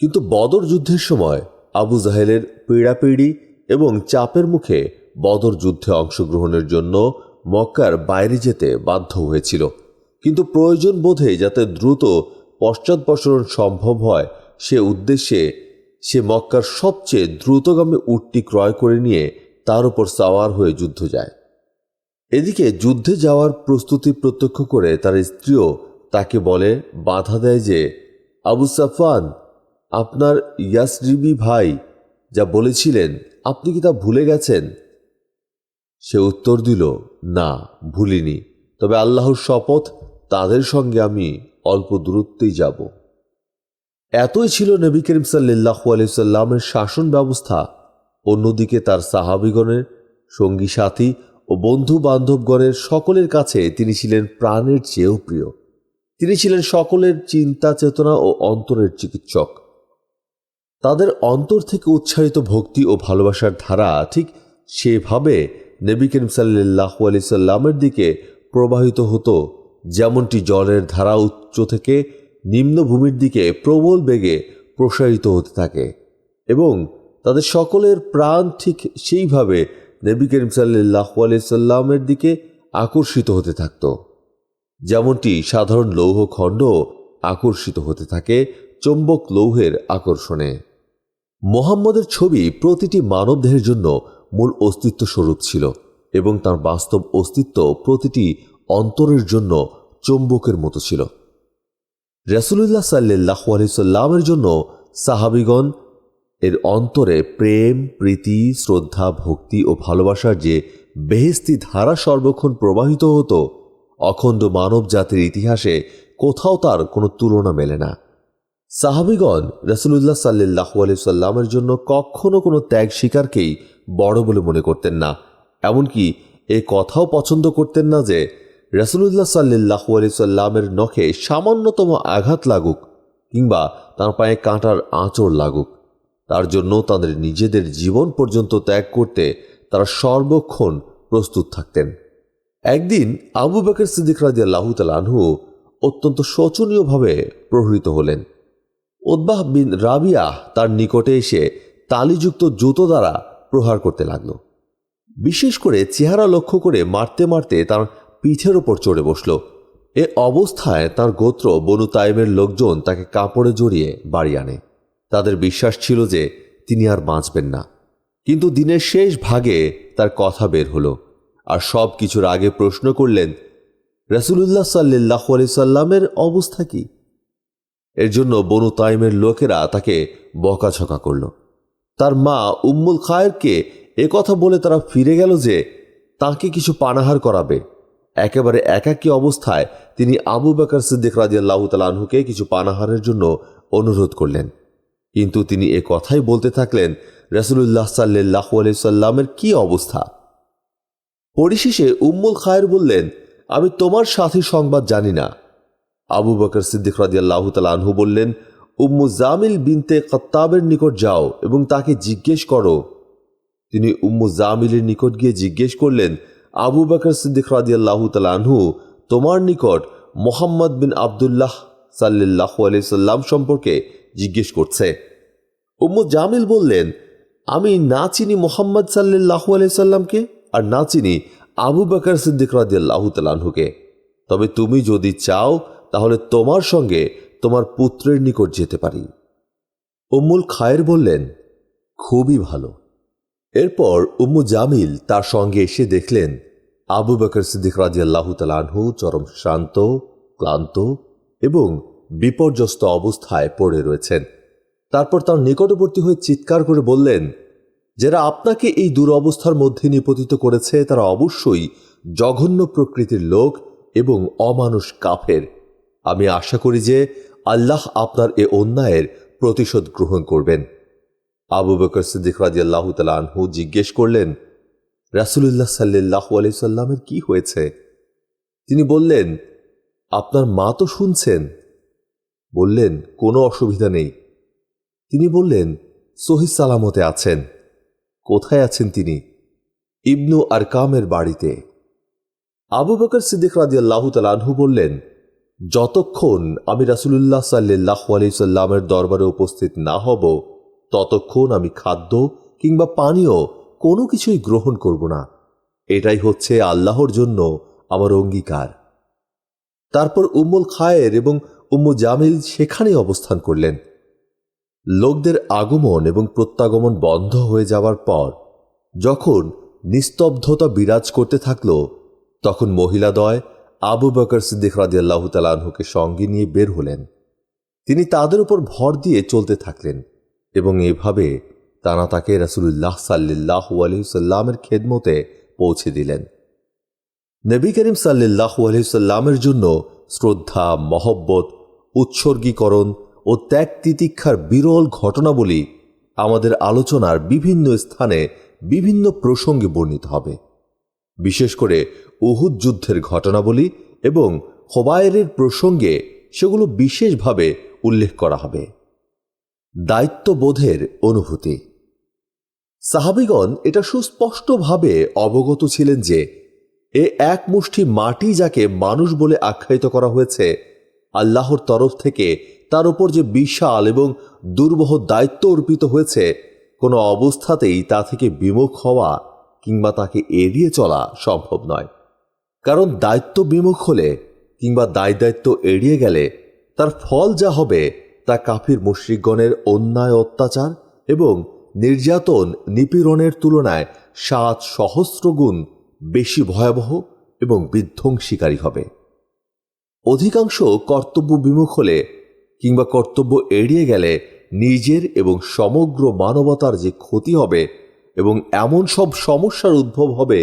কিন্তু বদর যুদ্ধের সময় আবু জাহেলের পীড়াপিড়ি এবং চাপের মুখে বদর যুদ্ধে অংশগ্রহণের জন্য মক্কার বাইরে যেতে বাধ্য হয়েছিল। কিন্তু প্রয়োজন বোধে যাতে দ্রুত পশ্চাদপসরণ সম্ভব হয় সে উদ্দেশ্যে সে মক্কার সবচেয়ে দ্রুতগামী উটটি ক্রয় করে নিয়ে তার উপর সাওয়ার হয়ে যুদ্ধ যায়। এদিকে যুদ্ধে যাওয়ার প্রস্তুতি প্রত্যক্ষ করে তার স্ত্রীও তাকে বলে বাধা দেয় যে আবু সাফওয়ান, আপনার ইয়াসরিবি ভাই যা বলেছিলেন আপনি কি তা ভুলে গেছেন? সে উত্তর দিল, না ভুলিনি, তবে আল্লাহর শপথ তাদের সঙ্গে আমি অল্প দূরত্বেই যাব। এতই ছিল নবী করিম সাল্লাল্লাহু আলাইহি সাল্লামের শাসন ব্যবস্থা। অন্যদিকে তার সাহাবীগণের, সঙ্গী সাথী ও বন্ধু বান্ধবগণের সকলের কাছে তিনি ছিলেন প্রাণের চেয়েও প্রিয়। তিনি ছিলেন সকলের চিন্তা চেতনা ও অন্তরের চিকিৎসক। তাদের অন্তর থেকে উচ্চারিত ভক্তি ও ভালোবাসার ধারা ঠিক সেভাবে নবী করিম সাল্লাল্লাহু আলাইহি সাল্লামের দিকে প্রবাহিত হতো, যেমনটি জলের ধারা উচ্চ থেকে নিম্নভূমির দিকে প্রবল বেগে প্রসারিত হতে থাকে, এবং তাদের সকলের প্রাণ ঠিক সেইভাবে নবী করিম সাল্লাল্লাহু আলাইহি সাল্লামের দিকে আকর্ষিত হতে থাকত, যেমনটি সাধারণ লৌহখণ্ড আকর্ষিত হতে থাকে চৌম্বক লৌহের আকর্ষণে। মুহাম্মদের ছবি প্রতিটি মানবদেহের জন্য মূল অস্তিত্ব স্বরূপ ছিল, এবং তার বাস্তব অস্তিত্ব প্রতিটি অন্তরের জন্য চৌম্বকের মতো ছিল। রাসূলুল্লাহ সাল্লাল্লাহু আলাইহি সাল্লামের জন্য সাহাবীগণ এর অন্তরে প্রেম, প্রীতি, শ্রদ্ধা, ভক্তি ও ভালোবাসার যে বেহেশতি ধারা সর্বক্ষণ প্রবাহিত হতো, অখণ্ড মানব জাতির ইতিহাসে কোথাও তার কোনো তুলনা মেলে না। সাহাবীগণ রাসূলুল্লাহ সাল্লাল্লাহু আলাইহি সাল্লামের জন্য কখনো কোনো ত্যাগ স্বীকারকেই বড় বলে মনে করতেন না, এমনকি এ কথাও পছন্দ করতেন না যে রাসূলুল্লাহ সাল্লাল্লাহু আলাইহি সাল্লামের নখে সামান্যতম আঘাত লাগুক কিংবা তার পায়ে কাঁটার আঁচড় লাগুক। তার জন্য তাদের নিজেদের জীবন পর্যন্ত ত্যাগ করতে তারা সর্বক্ষণ প্রস্তুত থাকতেন। একদিন আবু বকর সিদ্দিক রাদিয়াল্লাহু তাআলা আনহু অত্যন্ত শোচনীয়ভাবে প্রহৃত হলেন। উতবাহ বিন রাবিয়াহ তার নিকটে এসে তালিযুক্ত জুতো দ্বারা প্রহার করতে লাগল। বিশেষ করে চেহারা লক্ষ্য করে মারতে মারতে তার পিঠের ওপর চড়ে বসল। এ অবস্থায় তার গোত্র বনু তাইমের লোকজন তাকে কাপড়ে জড়িয়ে বাড়ি আনে। তাদের বিশ্বাস ছিল যে তিনি আর বাঁচবেন না, কিন্তু দিনের শেষ ভাগে তার কথা বের হলো, আর সব কিছুর আগে প্রশ্ন করলেন, রাসূলুল্লাহ সাল্লাল্লাহু আলাইহি সাল্লামের অবস্থা কি? এর জন্য বনু তাইমের লোকেরা তাকে বকাঝকা করল। তার মা উম্মুল খায়েরকে কথা বলে তারা ফিরে গেল যে তাকে কিছু পানাহার করাবে। একেবারে একাকী অবস্থায় তিনি আবু বকর সিদ্দিক রাদিয়াল্লাহু তাআলা আনহুকে কিছু পানাহারের জন্য অনুরোধ করলেন, কিন্তু তিনি কথাই বলতে থাকলেন, রাসূলুল্লাহ সাল্লাল্লাহু আলাইহি সাল্লামের কি অবস্থা? পরিশেষে উম্মুল খায়ের বললেন, আমি তোমার সাথী সংবাদ জানি না। আবু বকর সিদ্দিক রাদিয়াল্লাহু তাআলা আনহু বললেন, উম্মু জামিল বিনতে খাত্তাবের নিকট যাও এবং তাকে জিজ্ঞেস করো। তিনি উম্মু জামিলের নিকট গিয়ে জিজ্ঞেস করলেন, আবু বকর সিদ্দিক রাদিয়াল্লাহু তাআলা আনহু তোমার নিকট মুহাম্মদ বিন আব্দুল্লাহ সাল্লাল্লাহু আলাইহি সাল্লাম সম্পর্কে জিজ্ঞেস করছে। উম্মু জামিল বললেন, আমি না চিনি মুহাম্মদ সাল্লাল্লাহু আলাইহি সাল্লামকে, আর না চিনি আবু বকর সিদ্দিক রাদিয়াল্লাহু তাআলা আনহুকে। তবে তুমি যদি চাও তাহলে তোমার সঙ্গে তোমার পুত্রের নিকট যেতে পারি। উম্মুল খায়ের বললেন, খুবই ভালো। এরপর উম্মু জামিল তার সঙ্গে এসে দেখলেন আবু বকর সিদ্দিক রাদিয়াল্লাহু তাআলা আনহু চরম শ্রান্ত, ক্লান্ত এবং বিপর্যস্ত অবস্থায় পড়ে রয়েছেন। তারপর তার নিকটবর্তী হয়ে চিৎকার করে বললেন, যারা আপনাকে এই দুরবস্থার মধ্যে নিপতিত করেছে তারা অবশ্যই জঘন্য প্রকৃতির লোক এবং অমানুষ কাফের। আমি আশা করি যে আল্লাহ আপনার এ অন্যায়ের প্রতিশোধ গ্রহণ করবেন। আবু বকর সিদ্দিক রাদিয়াল্লাহু তাআলা আনহু জিজ্ঞেস করলেন, রাসূলুল্লাহ সাল্লাল্লাহু আলাইহি সাল্লামের কি হয়েছে? তিনি বললেন, আপনার মা তো শুনছেন। বললেন, কোনো অসুবিধা নেই। তিনি বললেন, সহিহ সালামতে আছেন। কোথায় আছেন তিনি? ইবনু আরকামের বাড়িতে। আবু বকর সিদ্দিক রাদিয়াল্লাহু তাআলা আনহু বললেন, যতক্ষণ আমি রাসূলুল্লাহ সাল্লাল্লাহু আলাইহি সাল্লামের দরবারে উপস্থিত না হব ততক্ষণ আমি খাদ্য কিংবা পানীয় কোনো কিছুই গ্রহণ করব না। এটাই হচ্ছে আল্লাহর জন্য আমার অঙ্গীকার। তারপর উম্মুল খায়ের এবং উম্মু জামিল সেখানেই অবস্থান করলেন। লোকদের আগমন এবং প্রত্যাগমন বন্ধ হয়ে যাওয়ার পর যখন নিস্তব্ধতা বিরাজ করতে থাকল, তখন মহিলাদ্বয় আবু বকর সিদ্দিক রাদিয়াল্লাহু তাআলা আনহুকে সঙ্গে নিয়ে বের হলেন। তিনি তাদের উপর ভর দিয়ে চলতে থাকলেন এবং এভাবে তারা তাকে রাসূলুল্লাহ সাল্লাল্লাহু আলাইহি সাল্লামের খেদমতে পৌঁছে দিলেন। নবী করিম সাল্লাল্লাহু আলাইহি সাল্লামের জন্য শ্রদ্ধা, মহব্বত, উৎসর্গীকরণ ও ত্যাগ তিতিক্ষার বিরল ঘটনাবলী আমাদের আলোচনার বিভিন্ন স্থানে বিভিন্ন প্রসঙ্গে বর্ণিত হবে। বিশেষ করে উহুদ যুদ্ধের ঘটনাবলী এবং খোবায়েরের প্রসঙ্গে সেগুলো বিশেষভাবে উল্লেখ করা হবে। দায়িত্ববোধের অনুভূতি। সাহাবীগণ এটা সুস্পষ্টভাবে অবগত ছিলেন যে এ এক মুষ্টি মাটি যাকে মানুষ বলে আখ্যায়িত করা হয়েছে, আল্লাহর তরফ থেকে তার উপর যে বিশাল এবং দুর্বহ দায়িত্ব অর্পিত হয়েছে, কোনো অবস্থাতেই তা থেকে বিমুখ হওয়া কিংবা তাকে এড়িয়ে চলা সম্ভব নয়। কারণ দায়িত্ব বিমুখ হলে কিংবা দায়িত্ব এড়িয়ে গেলে তার ফল যা হবে তা কাফির মুশরিকগণের অন্যায়, অত্যাচার এবং নির্যাতন, নিপীড়নের তুলনায় 7 সহস্র গুণ বেশি ভয়াবহ এবং বিধ্বংসীকারী হবে। অধিকাংশ কর্তব্য বিমুখ হলে কিংবা কর্তব্য এড়িয়ে গেলে নিজের এবং সমগ্র মানবতার যে ক্ষতি হবে এবং এমন সব সমস্যার উদ্ভব হবে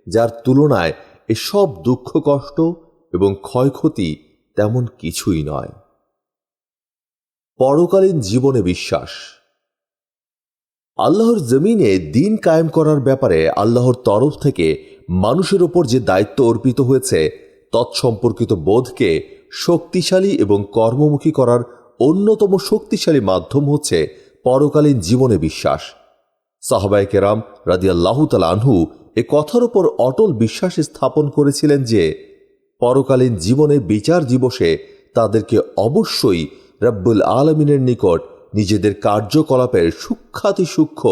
যার তুলনায় এসব দুঃখ, কষ্ট এবং ক্ষয়ক্ষতি তেমন কিছুই নয়। পরকালীন জীবনে বিশ্বাস। আল্লাহর জমিনে দিন কায়েম করার ব্যাপারে আল্লাহর তরফ থেকে মানুষের ওপর যে দায়িত্ব অর্পিত হয়েছে তৎসম্পর্কিত বোধকে শক্তিশালী এবং কর্মমুখী করার অন্যতম শক্তিশালী মাধ্যম হচ্ছে পরকালীন জীবনে বিশ্বাস। সাহাবায়ে কেরাম রাদিয়াল্লাহু তাআলা আনহু এ কথার উপর অটল বিশ্বাস স্থাপন করেছিলেন যে পরকালীন জীবনে বিচার দিবসে তাদেরকে অবশ্যই রব্বুল আলামিনের নিকট নিজেদের কার্যকলাপের সূক্ষ্মাতিসূক্ষ্ম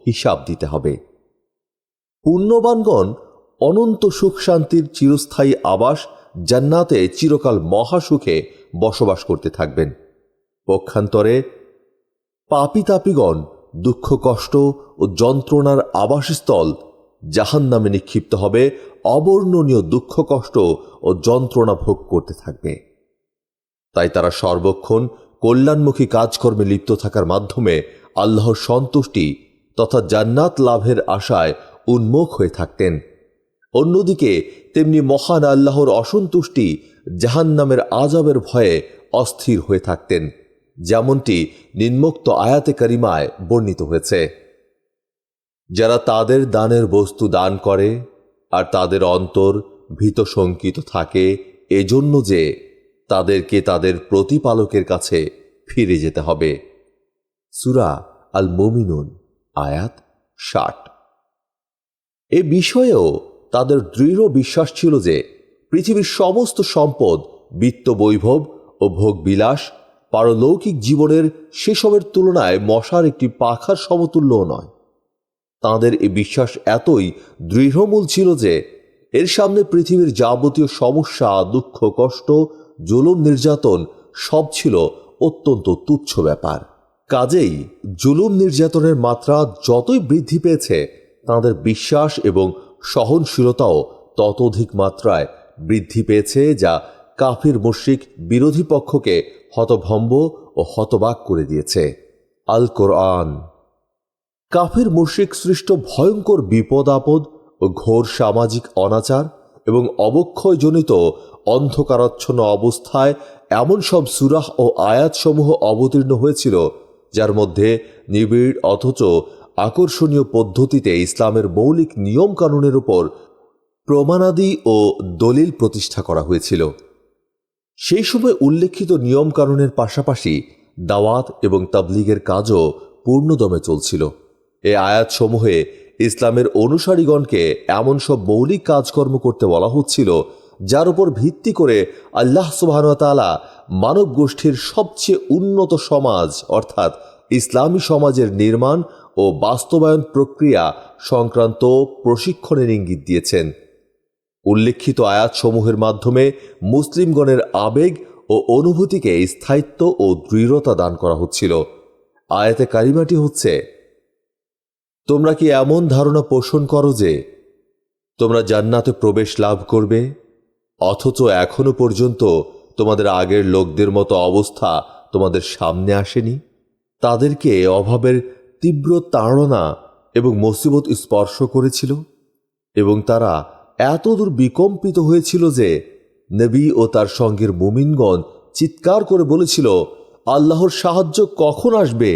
হিসাব দিতে হবে। পুণ্যবানগণ অনন্ত সুখ শান্তির চিরস্থায়ী আবাস জান্নাতে চিরকাল মহাসুখে বসবাস করতে থাকবেন। পক্ষান্তরে পাপী তাপীগণ দুঃখ, কষ্ট ও যন্ত্রণার আবাসস্থল জাহান্নামে নিক্ষিপ্ত হবে, অবর্ণনীয় দুঃখ, কষ্ট ও যন্ত্রণা ভোগ করতে থাকবে। তাই তারা সর্বক্ষণ কল্যাণমুখী কাজকর্মে লিপ্ত থাকার মাধ্যমে আল্লাহর সন্তুষ্টি তথা জান্নাত লাভের আশায় উন্মুখ হয়ে থাকতেন। অন্যদিকে তেমনি মহান আল্লাহর অসন্তুষ্টি, জাহান্নামের আযাবের ভয়ে অস্থির হয়ে থাকতেন, যেমনটি নিম্নোক্ত আয়াতে কারিমায় বর্ণিত হয়েছে। যারা তাদের দানের বস্তু দান করে আর তাদের অন্তর ভীত শঙ্কিত থাকে এজন্য যে তাদেরকে তাদের প্রতিপালকের কাছে ফিরে যেতে হবে। সূরা আল মুমিনুন আয়াত 60। এ বিষয়েও তাদের দৃঢ় বিশ্বাস ছিল যে পৃথিবীর সমস্ত সম্পদ, বিত্ত বৈভব ও ভোগবিলাস পারলৌকিক জীবনের সেসবের তুলনায় মশার একটি পাখার সমতুল্যও নয়। তাঁদের এ বিশ্বাস এতই দৃঢ়মূল ছিল যে এর সামনে পৃথিবীর যাবতীয় সমস্যা, দুঃখ, কষ্ট, জুলুম, নির্যাতন সব ছিল অত্যন্ত তুচ্ছ ব্যাপার। কাজেই জুলুম নির্যাতনের মাত্রা যতই বৃদ্ধি পেয়েছে, তাঁদের বিশ্বাস এবং সহনশীলতাও ততোধিক মাত্রায় বৃদ্ধি পেয়েছে, যা কাফির মুশরিক বিরোধী পক্ষকে হতভম্ব ও হতবাক করে দিয়েছে। আল কোরআন কাফির মুশরিক সৃষ্ট ভয়ঙ্কর বিপদ আপদ ও ঘোর সামাজিক অনাচার এবং অবক্ষয়জনিত অন্ধকারাচ্ছন্ন অবস্থায় এমন সব সূরা ও আয়াতসমূহ অবতীর্ণ হয়েছিল যার মধ্যে নিবিড় অথচ আকর্ষণীয় পদ্ধতিতে ইসলামের মৌলিক নিয়ম কানুনের উপর প্রমাণাদি ও দলিল প্রতিষ্ঠা করা হয়েছিল। সেই সময় উল্লেখিত নিয়ম কানুনের পাশাপাশি দাওয়াত এবং তাবলীগের কাজও পূর্ণদমে চলছিল। এই আয়াতসমূহে ইসলামের অনুসারীগণকে এমন সব মৌলিক কাজকর্ম করতে বলা হচ্ছিল যার উপর ভিত্তি করে আল্লাহ সুবহানাহু ওয়া তাআলা মানব গোষ্ঠীর সবচেয়ে উন্নত সমাজ অর্থাৎ ইসলামী সমাজের নির্মাণ ও বাস্তবায়ন প্রক্রিয়া সংক্রান্ত প্রশিক্ষণের ইঙ্গিত দিয়েছেন। উল্লেখিত আয়াতসমূহের মাধ্যমে মুসলিমগণের আবেগ ও অনুভূতিকে স্থায়িত্ব ও দৃঢ়তা দান করা হচ্ছিল। আয়াতে কারিমাটি হচ্ছে, তোমরা কি এমন ধারণা পোষণ করো যে তোমরা জান্নাতে প্রবেশ লাভ করবে, অথচ এখনো পর্যন্ত তোমাদের আগের লোকদের মতো অবস্থা তোমাদের সামনে আসেনি? তাদেরকে অভাবের তীব্র তাড়না এবং মুসিবত স্পর্শ করেছিল এবং তারা এতদূর বিকম্পিত হয়েছিল যে নবী ও তার সঙ্গের মুমিনগণ চিৎকার করে বলেছিল, আল্লাহর সাহায্য কখন আসবে?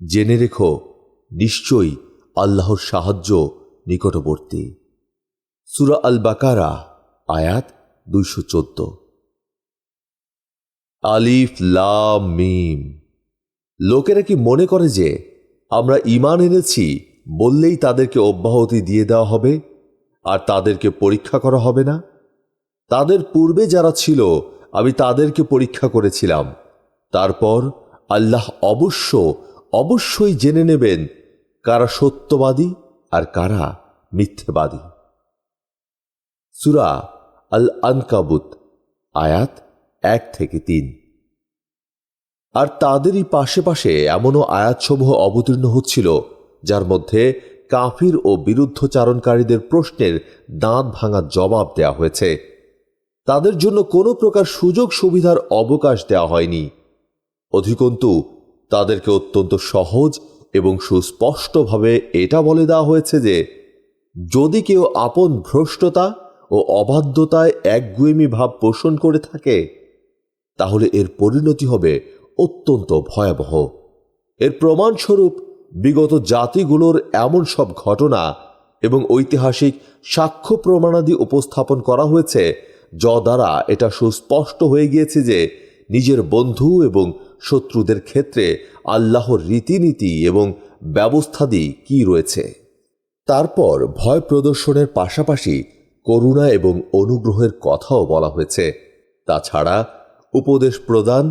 জেনে রেখো, নিশ্চয়ই আল্লাহর সাহায্য নিকটবর্তী। সূরা আল বাকারা আয়াত 214। আলিফ লাম মিম। লোকেরা কি মনে করে যে আমরা ঈমান এনেছি বললেই তাদেরকে অব্যাহতি দিয়ে দেওয়া হবে আর তাদেরকে পরীক্ষা করা হবে না? তাদের পূর্বে যারা ছিল আমি তাদেরকে পরীক্ষা করেছিলাম। তারপর আল্লাহ অবশ্যই জেনে নেবেন কারা সত্যবাদী আর কারা মিথ্যেবাদী। সূরা আল আনকাবুত আয়াত 1-3। আর তাদেরই পাশে পাশে এমনও আয়াতসমূহ অবতীর্ণ হচ্ছিল যার মধ্যে কাফির ও বিরুদ্ধচারণকারীদের প্রশ্নের দাঁত ভাঙা জবাব দেয়া হয়েছে। তাদের জন্য কোনো প্রকার সুযোগ সুবিধার অবকাশ দেওয়া হয়নি। অধিকন্তু তাদেরকে অত্যন্ত সহজ এবং সুস্পষ্টভাবে এটা বলে দেওয়া হয়েছে যে যদি কেউ আপন ভ্রষ্টতা ও অবাধ্যতায় একগুঁয়েমি ভাব পোষণ করে থাকে তাহলে এর পরিণতি হবে অত্যন্ত ভয়াবহ। এর প্রমাণস্বরূপ বিগত জাতিগুলোর এমন সব ঘটনা এবং ঐতিহাসিক সাক্ষ্য প্রমাণাদি উপস্থাপন করা হয়েছে যা দ্বারা এটা সুস্পষ্ট হয়ে গিয়েছে যে নিজের বন্ধু এবং শত্রুদের ক্ষেত্রে আল্লাহর রীতিনীতি এবং ব্যবস্থাদি কি রয়েছে। তারপর ভয় প্রদর্শনের পাশাপাশি করুণা এবং অনুগ্রহের কথাও বলা হয়েছে। তাছাড়া উপদেশ প্রদান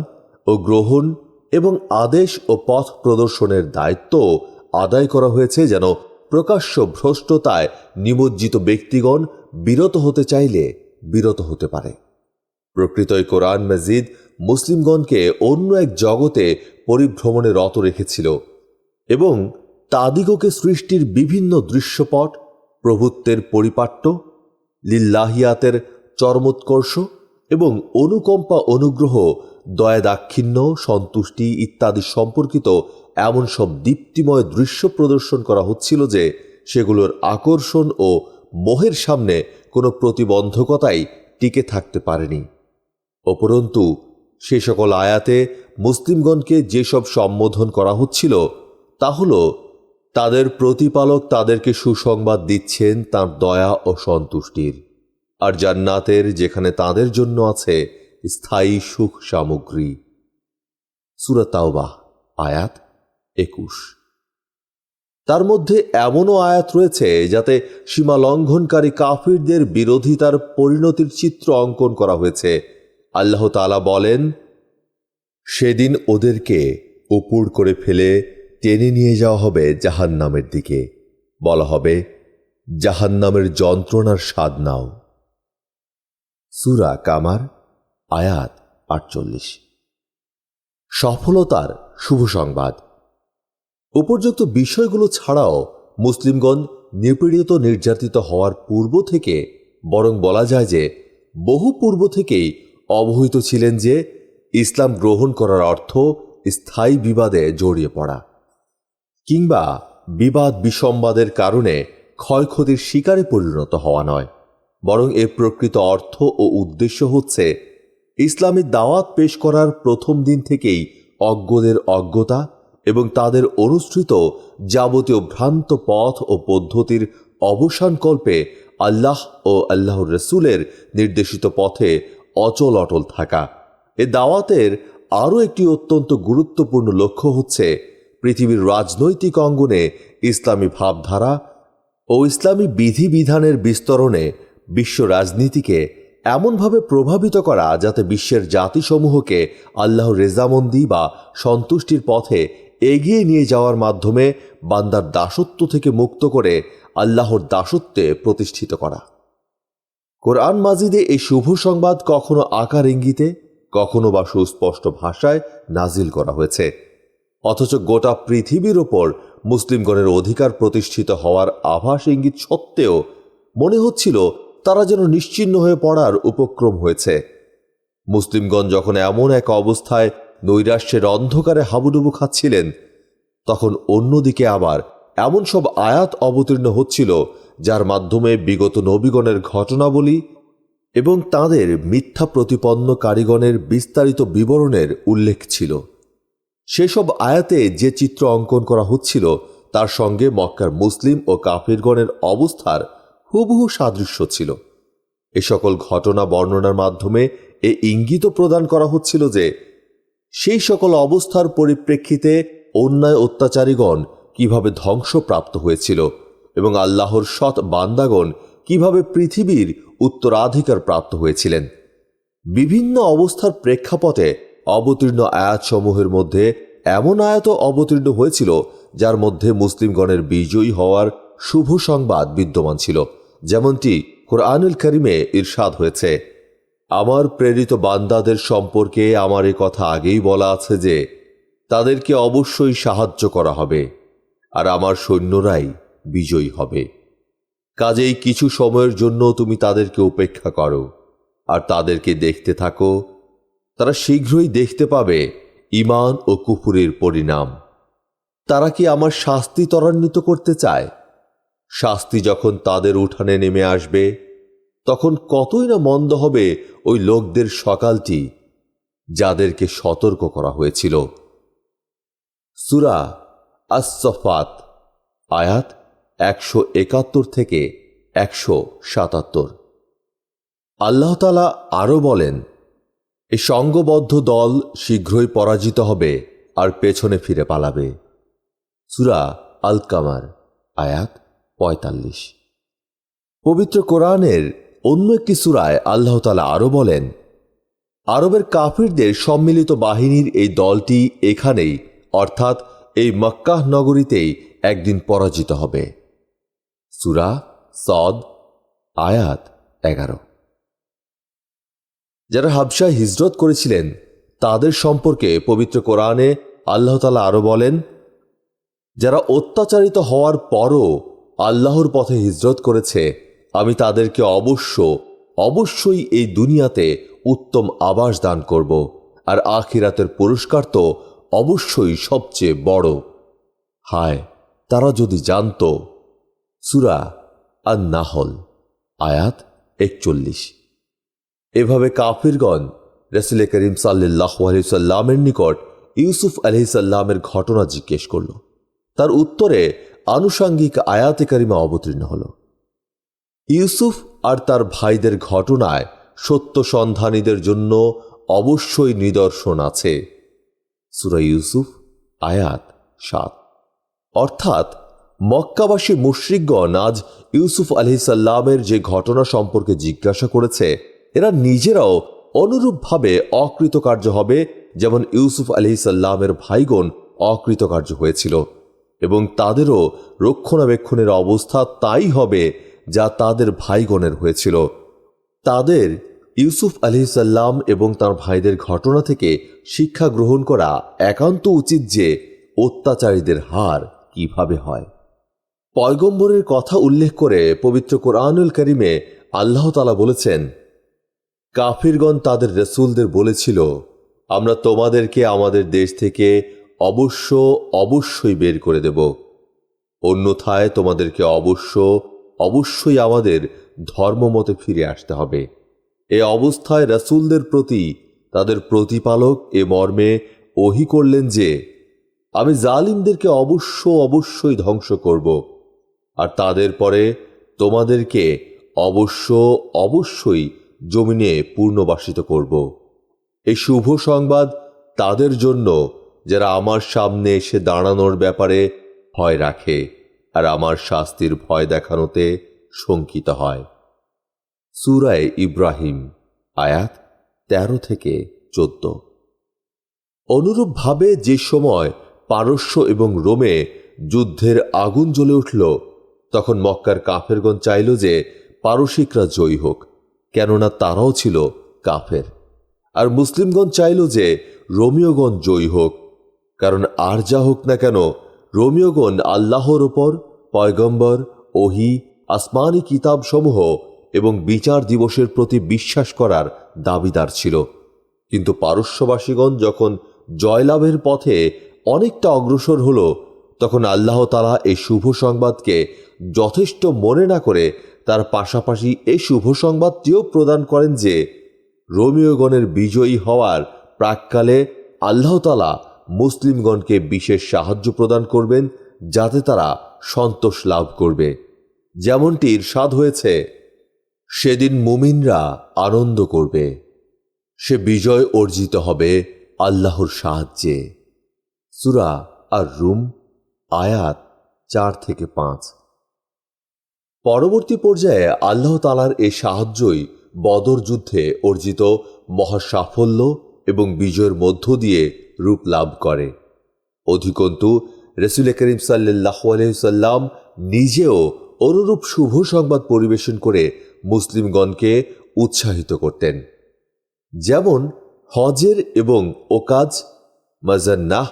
ও গ্রহণ এবং আদেশ ও পথ প্রদর্শনের দায়িত্ব আদায় করা হয়েছে যেন প্রকাশ্য ভ্রষ্টতায় নিমজ্জিত ব্যক্তিগণ বিরত হতে চাইলে বিরত হতে পারে। প্রকৃতই কোরআন মাজিদ মুসলিমগণকে অন্য এক জগতে পরিভ্রমণে রত রেখেছিল এবং তাদিগকে সৃষ্টির বিভিন্ন দৃশ্যপট, প্রভুত্বের পরিপাট্য, লিল্লাহিয়াতের চরমোৎকর্ষ এবং অনুকম্পা, অনুগ্রহ, দয়া, দাক্ষিণ্য, সন্তুষ্টি ইত্যাদি সম্পর্কিত এমন সব দীপ্তিময় দৃশ্য প্রদর্শন করা হচ্ছিল যে সেগুলোর আকর্ষণ ও মোহের সামনে কোনো প্রতিবন্ধকতাই টিকে থাকতে পারেনি। উপরন্তু সে সকল আয়াতে মুসলিমগণকে যেসব সম্বোধন করা হচ্ছিল তা হল তাদের প্রতিপালক তাদেরকে সুসংবাদ দিচ্ছেন তাঁর দয়া ও সন্তুষ্টির, আর জান্নাতের যেখানে তাদের জন্য আছে স্থায়ী সুখ সামগ্রী। সূরা তাওবাহ আয়াত 21। তার মধ্যে এমনও আয়াত রয়েছে যাতে সীমা লঙ্ঘনকারী কাফিরদের বিরোধিতার পরিণতির চিত্র অঙ্কন করা হয়েছে। আল্লাহ তাআলা বলেন, সেদিন ওদেরকে উপুড় করে ফেলে টেনে নিয়ে যাওয়া হবে জাহান্নামের দিকে, বলা হবে জাহান্নামের যন্ত্রণার স্বাদ নাও। সূরা কামার আয়াত 48। সফলতার শুভ সংবাদ। উপর্যুক্ত বিষয়গুলো ছাড়াও মুসলিমগণ নিপীড়িত নির্যাতিত হওয়ার পূর্ব থেকে, বরং বলা যায় যে বহু পূর্ব থেকেই অবহিত ছিলেন যে ইসলাম গ্রহণ করার অর্থ স্থায়ী বিবাদে জড়িয়ে পড়া কিংবা বিবাদ বিসম্বাদের কারণে ক্ষয়ক্ষতির শিকারে পরিণত হওয়া নয়, বরং এর প্রকৃত অর্থ ও উদ্দেশ্য হচ্ছে ইসলামী দাওয়াত পেশ করার প্রথম দিন থেকেই অজ্ঞদের অজ্ঞতা এবং তাদের অনুসৃত যাবতীয় ভ্রান্ত পথ ও পদ্ধতির অবসানকল্পে আল্লাহ ও আল্লাহর রসুলের নির্দেশিত পথে অচল অটল থাকা। এ দাওয়াতের আরও একটি অত্যন্ত গুরুত্বপূর্ণ লক্ষ্য হচ্ছে পৃথিবীর রাজনৈতিক অঙ্গনে ইসলামী ভাবধারা ও ইসলামী বিধিবিধানের বিস্তরণে বিশ্ব রাজনীতিকে এমনভাবে প্রভাবিত করা যাতে বিশ্বের জাতিসমূহকে আল্লাহর রেজামন্দি বা সন্তুষ্টির পথে এগিয়ে নিয়ে যাওয়ার মাধ্যমে বান্দার দাসত্ব থেকে মুক্ত করে আল্লাহর দাসত্বে প্রতিষ্ঠিত করা। কোরআন মাজিদে এই শুভ সংবাদ কখনো আকার ইঙ্গিতে, কখনো বা সুস্পষ্ট ভাষায় নাজিল করা হয়েছে, অথচ গোটা পৃথিবীর ওপর মুসলিমগণের অধিকার প্রতিষ্ঠিত হওয়ার আভাস ইঙ্গিত সত্ত্বেও মনে হচ্ছিল তারা যেন নিশ্চিহ্ন হয়ে পড়ার উপক্রম হয়েছে। মুসলিমগণ যখন এমন এক অবস্থায় নৈরাশ্যের অন্ধকারে হাবুডুবু খাচ্ছিলেন, তখন অন্যদিকে আবার এমন সব আয়াত অবতীর্ণ হচ্ছিল যার মাধ্যমে বিগত নবীগণের ঘটনাবলী এবং তাদের মিথ্যা প্রতিপন্ন কারিগণের বিস্তারিত বিবরণের উল্লেখ ছিল। সেসব আয়াতে যে চিত্র অঙ্কন করা হচ্ছিল তার সঙ্গে মক্কার মুসলিম ও কাফিরগণের অবস্থার হুবহু সাদৃশ্য ছিল। এ সকল ঘটনা বর্ণনার মাধ্যমে এ ইঙ্গিত প্রদান করা হচ্ছিল যে সেই সকল অবস্থার পরিপ্রেক্ষিতে অন্যায় অত্যাচারীগণ কিভাবে ধ্বংসপ্রাপ্ত হয়েছিল এবং আল্লাহর সৎ বান্দাগণ কিভাবে পৃথিবীর উত্তরাধিকার প্রাপ্ত হয়েছিলেন। বিভিন্ন অবস্থার প্রেক্ষাপটে অবতীর্ণ আয়াতসমূহের মধ্যে এমন আয়াতও অবতীর্ণ হয়েছিল যার মধ্যে মুসলিমগণের বিজয়ী হওয়ার শুভ সংবাদ বিদ্যমান ছিল, যেমনটি কোরআনুল কারীমে ইরশাদ হয়েছে, আমার প্রেরিত বান্দাদের সম্পর্কে আমার এ কথা আগেই বলা আছে যে তাদেরকে অবশ্যই সাহায্য করা হবে আর আমার সৈন্যরাই বিজয়ী হবে। কাজেই কিছু সময়ের জন্য তুমি তাদেরকে উপেক্ষা করো আর তাদেরকে দেখতে থাকো, তারা শীঘ্রই দেখতে পাবে ঈমান ও কুফরের পরিণাম। তারা কি আমার শাস্তি ত্বরান্বিত করতে চায়? শাস্তি যখন তাদের উঠানে নেমে আসবে তখন কতই না মন্দ হবে ওই লোকদের সকালটি যাদেরকে সতর্ক করা হয়েছিল। সূরা আস-সাফাত আয়াত 171 থেকে 177। আল্লাহ তাআলা আরও বলেন, এই সঙ্গবদ্ধ দল শীঘ্রই পরাজিত হবে আর পেছনে ফিরে পালাবে। সূরা আল কামার আয়াত 45। পবিত্র কোরআনের অন্য একটি সূরায় আল্লাহ তাআলা আরও বলেন, আরবের কাফিরদের সম্মিলিত বাহিনীর এই দলটি এখানেই অর্থাৎ এই মক্কাহ নগরীতেই একদিন পরাজিত হবে। সূরা সদ আয়াত 11। যারা হাবশায় হিজরত করেছিলেন তাদের সম্পর্কে পবিত্র কোরআনে আল্লাহ তাআলা আরও বলেন, যারা অত্যাচারিত হওয়ার পরও আল্লাহর পথে হিজরত করেছে আমি তাদেরকে অবশ্যই এই দুনিয়াতে উত্তম আবাস দান করব আর আখিরাতের পুরস্কার তো অবশ্যই সবচেয়ে বড়। হায় তারা যদি জানত। সূরা আন-নাহল আয়াত 41। এভাবে কাফিরগণ রাসূল করিম সাল্লাল্লাহু আলাইহি সাল্লামের নিকট ইউসুফ আলাইহিস সালামের ঘটনা জিজ্ঞেস করল। তার উত্তরে আনুষঙ্গিক আয়াতে কারিমা অবতীর্ণ হল। ইউসুফ আর তার ভাইদের ঘটনায় সত্য সন্ধানীদের জন্য অবশ্যই নিদর্শন আছে। সূরা ইউসুফ আয়াত 7। অর্থাৎ মক্কাবাসী মুশরিকগণ আজ ইউসুফ আলাইহিস সালামের যে ঘটনা সম্পর্কে জিজ্ঞাসা করেছে এরা নিজেরাও অনুরূপভাবে অকৃতকার্য হবে, যেমন ইউসুফ আলাইহিস সালামের ভাইগণ অকৃতকার্য হয়েছিল এবং তাদেরও রক্ষণাবেক্ষণের অবস্থা তাই হবে যা তাদের ভাইগণের হয়েছিল। তাদের ইউসুফ আলাইহিস সালাম এবং তার ভাইদের ঘটনা থেকে শিক্ষা গ্রহণ করা একান্ত উচিত যে অত্যাচারীদের হার কিভাবে হয়। পয়গম্বরের কথা উল্লেখ করে পবিত্র কোরআনুল কারীমে আল্লাহ তাআলা বলেছেন, কাফিরগণ তাদের রাসূলদের বলেছিল, আমরা তোমাদেরকে আমাদের দেশ থেকে অবশ্যই বের করে দেব, অন্যথায় তোমাদেরকে অবশ্যই আমাদের ধর্মমতে ফিরে আসতে হবে। এ অবস্থায় রাসূলদের প্রতি তাদের প্রতিপালক এ মর্মে ওহী করলেন যে আমি জালিমদেরকে অবশ্যই ধ্বংস করব আর তাদের পরে তোমাদেরকে অবশ্যই জমিনে পুনর্বাসিত করব। এই শুভ সংবাদ তাদের জন্য যারা আমার সামনে এসে দাঁড়ানোর ব্যাপারে ভয় রাখে আর আমার শাস্তির ভয় দেখানোতে শঙ্কিত হয়। সূরা ইব্রাহিম আয়াত 13 থেকে 14। অনুরূপভাবে যে সময় পারস্য এবং রোমে যুদ্ধের আগুন জ্বলে উঠল তখন মক্কার কাফেরগণ চাইল যে পারসিকরা জয়ী হোক, কেননা তারাও ছিল কাফের, আর মুসলিমগণ চাইল যে রোমীয়গণ জয়ী হোক, কারণ আর যা হোক না কেন রোমীয়গণ আল্লাহর ওপর পয়গম্বর, ওহী, আসমানি কিতাবসমূহ এবং বিচার দিবসের প্রতি বিশ্বাস করার দাবিদার ছিল। কিন্তু পারস্যবাসীগণ যখন জয়লাভের পথে অনেকটা অগ্রসর হল তখন আল্লাহ তাআলা এই শুভ সংবাদকে যথেষ্ট মনে না করে তার পাশাপাশি এই শুভ সংবাদটিও প্রদান করেন যে রোমীয়গণের বিজয়ী হওয়ার প্রাক্কালে আল্লাহ তাআলা মুসলিমগণকে বিশেষ সাহায্য প্রদান করবেন যাতে তারা সন্তোষ লাভ করবে। যেমনটি ইরশাদ হয়েছে, সেদিন মুমিনরা আনন্দ করবে, সে বিজয় অর্জিত হবে আল্লাহর সাহায্যে। সূরা আর রুম আয়াত 4 থেকে 5। পরবর্তী পর্যায়ে আল্লাহ তাআলার এই সাহায্যই বদর যুদ্ধে অর্জিত মহা সাফল্য এবং বিজয়ের মধ্য দিয়ে রূপ লাভ করে। অধিকন্তু রাসূল করিম সাল্লাল্লাহু আলাইহি সাল্লাম নিজেও অনুরূপ শুভ সংবাদ পরিবেশন করে মুসলিমগণকে উৎসাহিত করতেন। যেমন হজের এবং ওকাজ, মাজান্নাহ,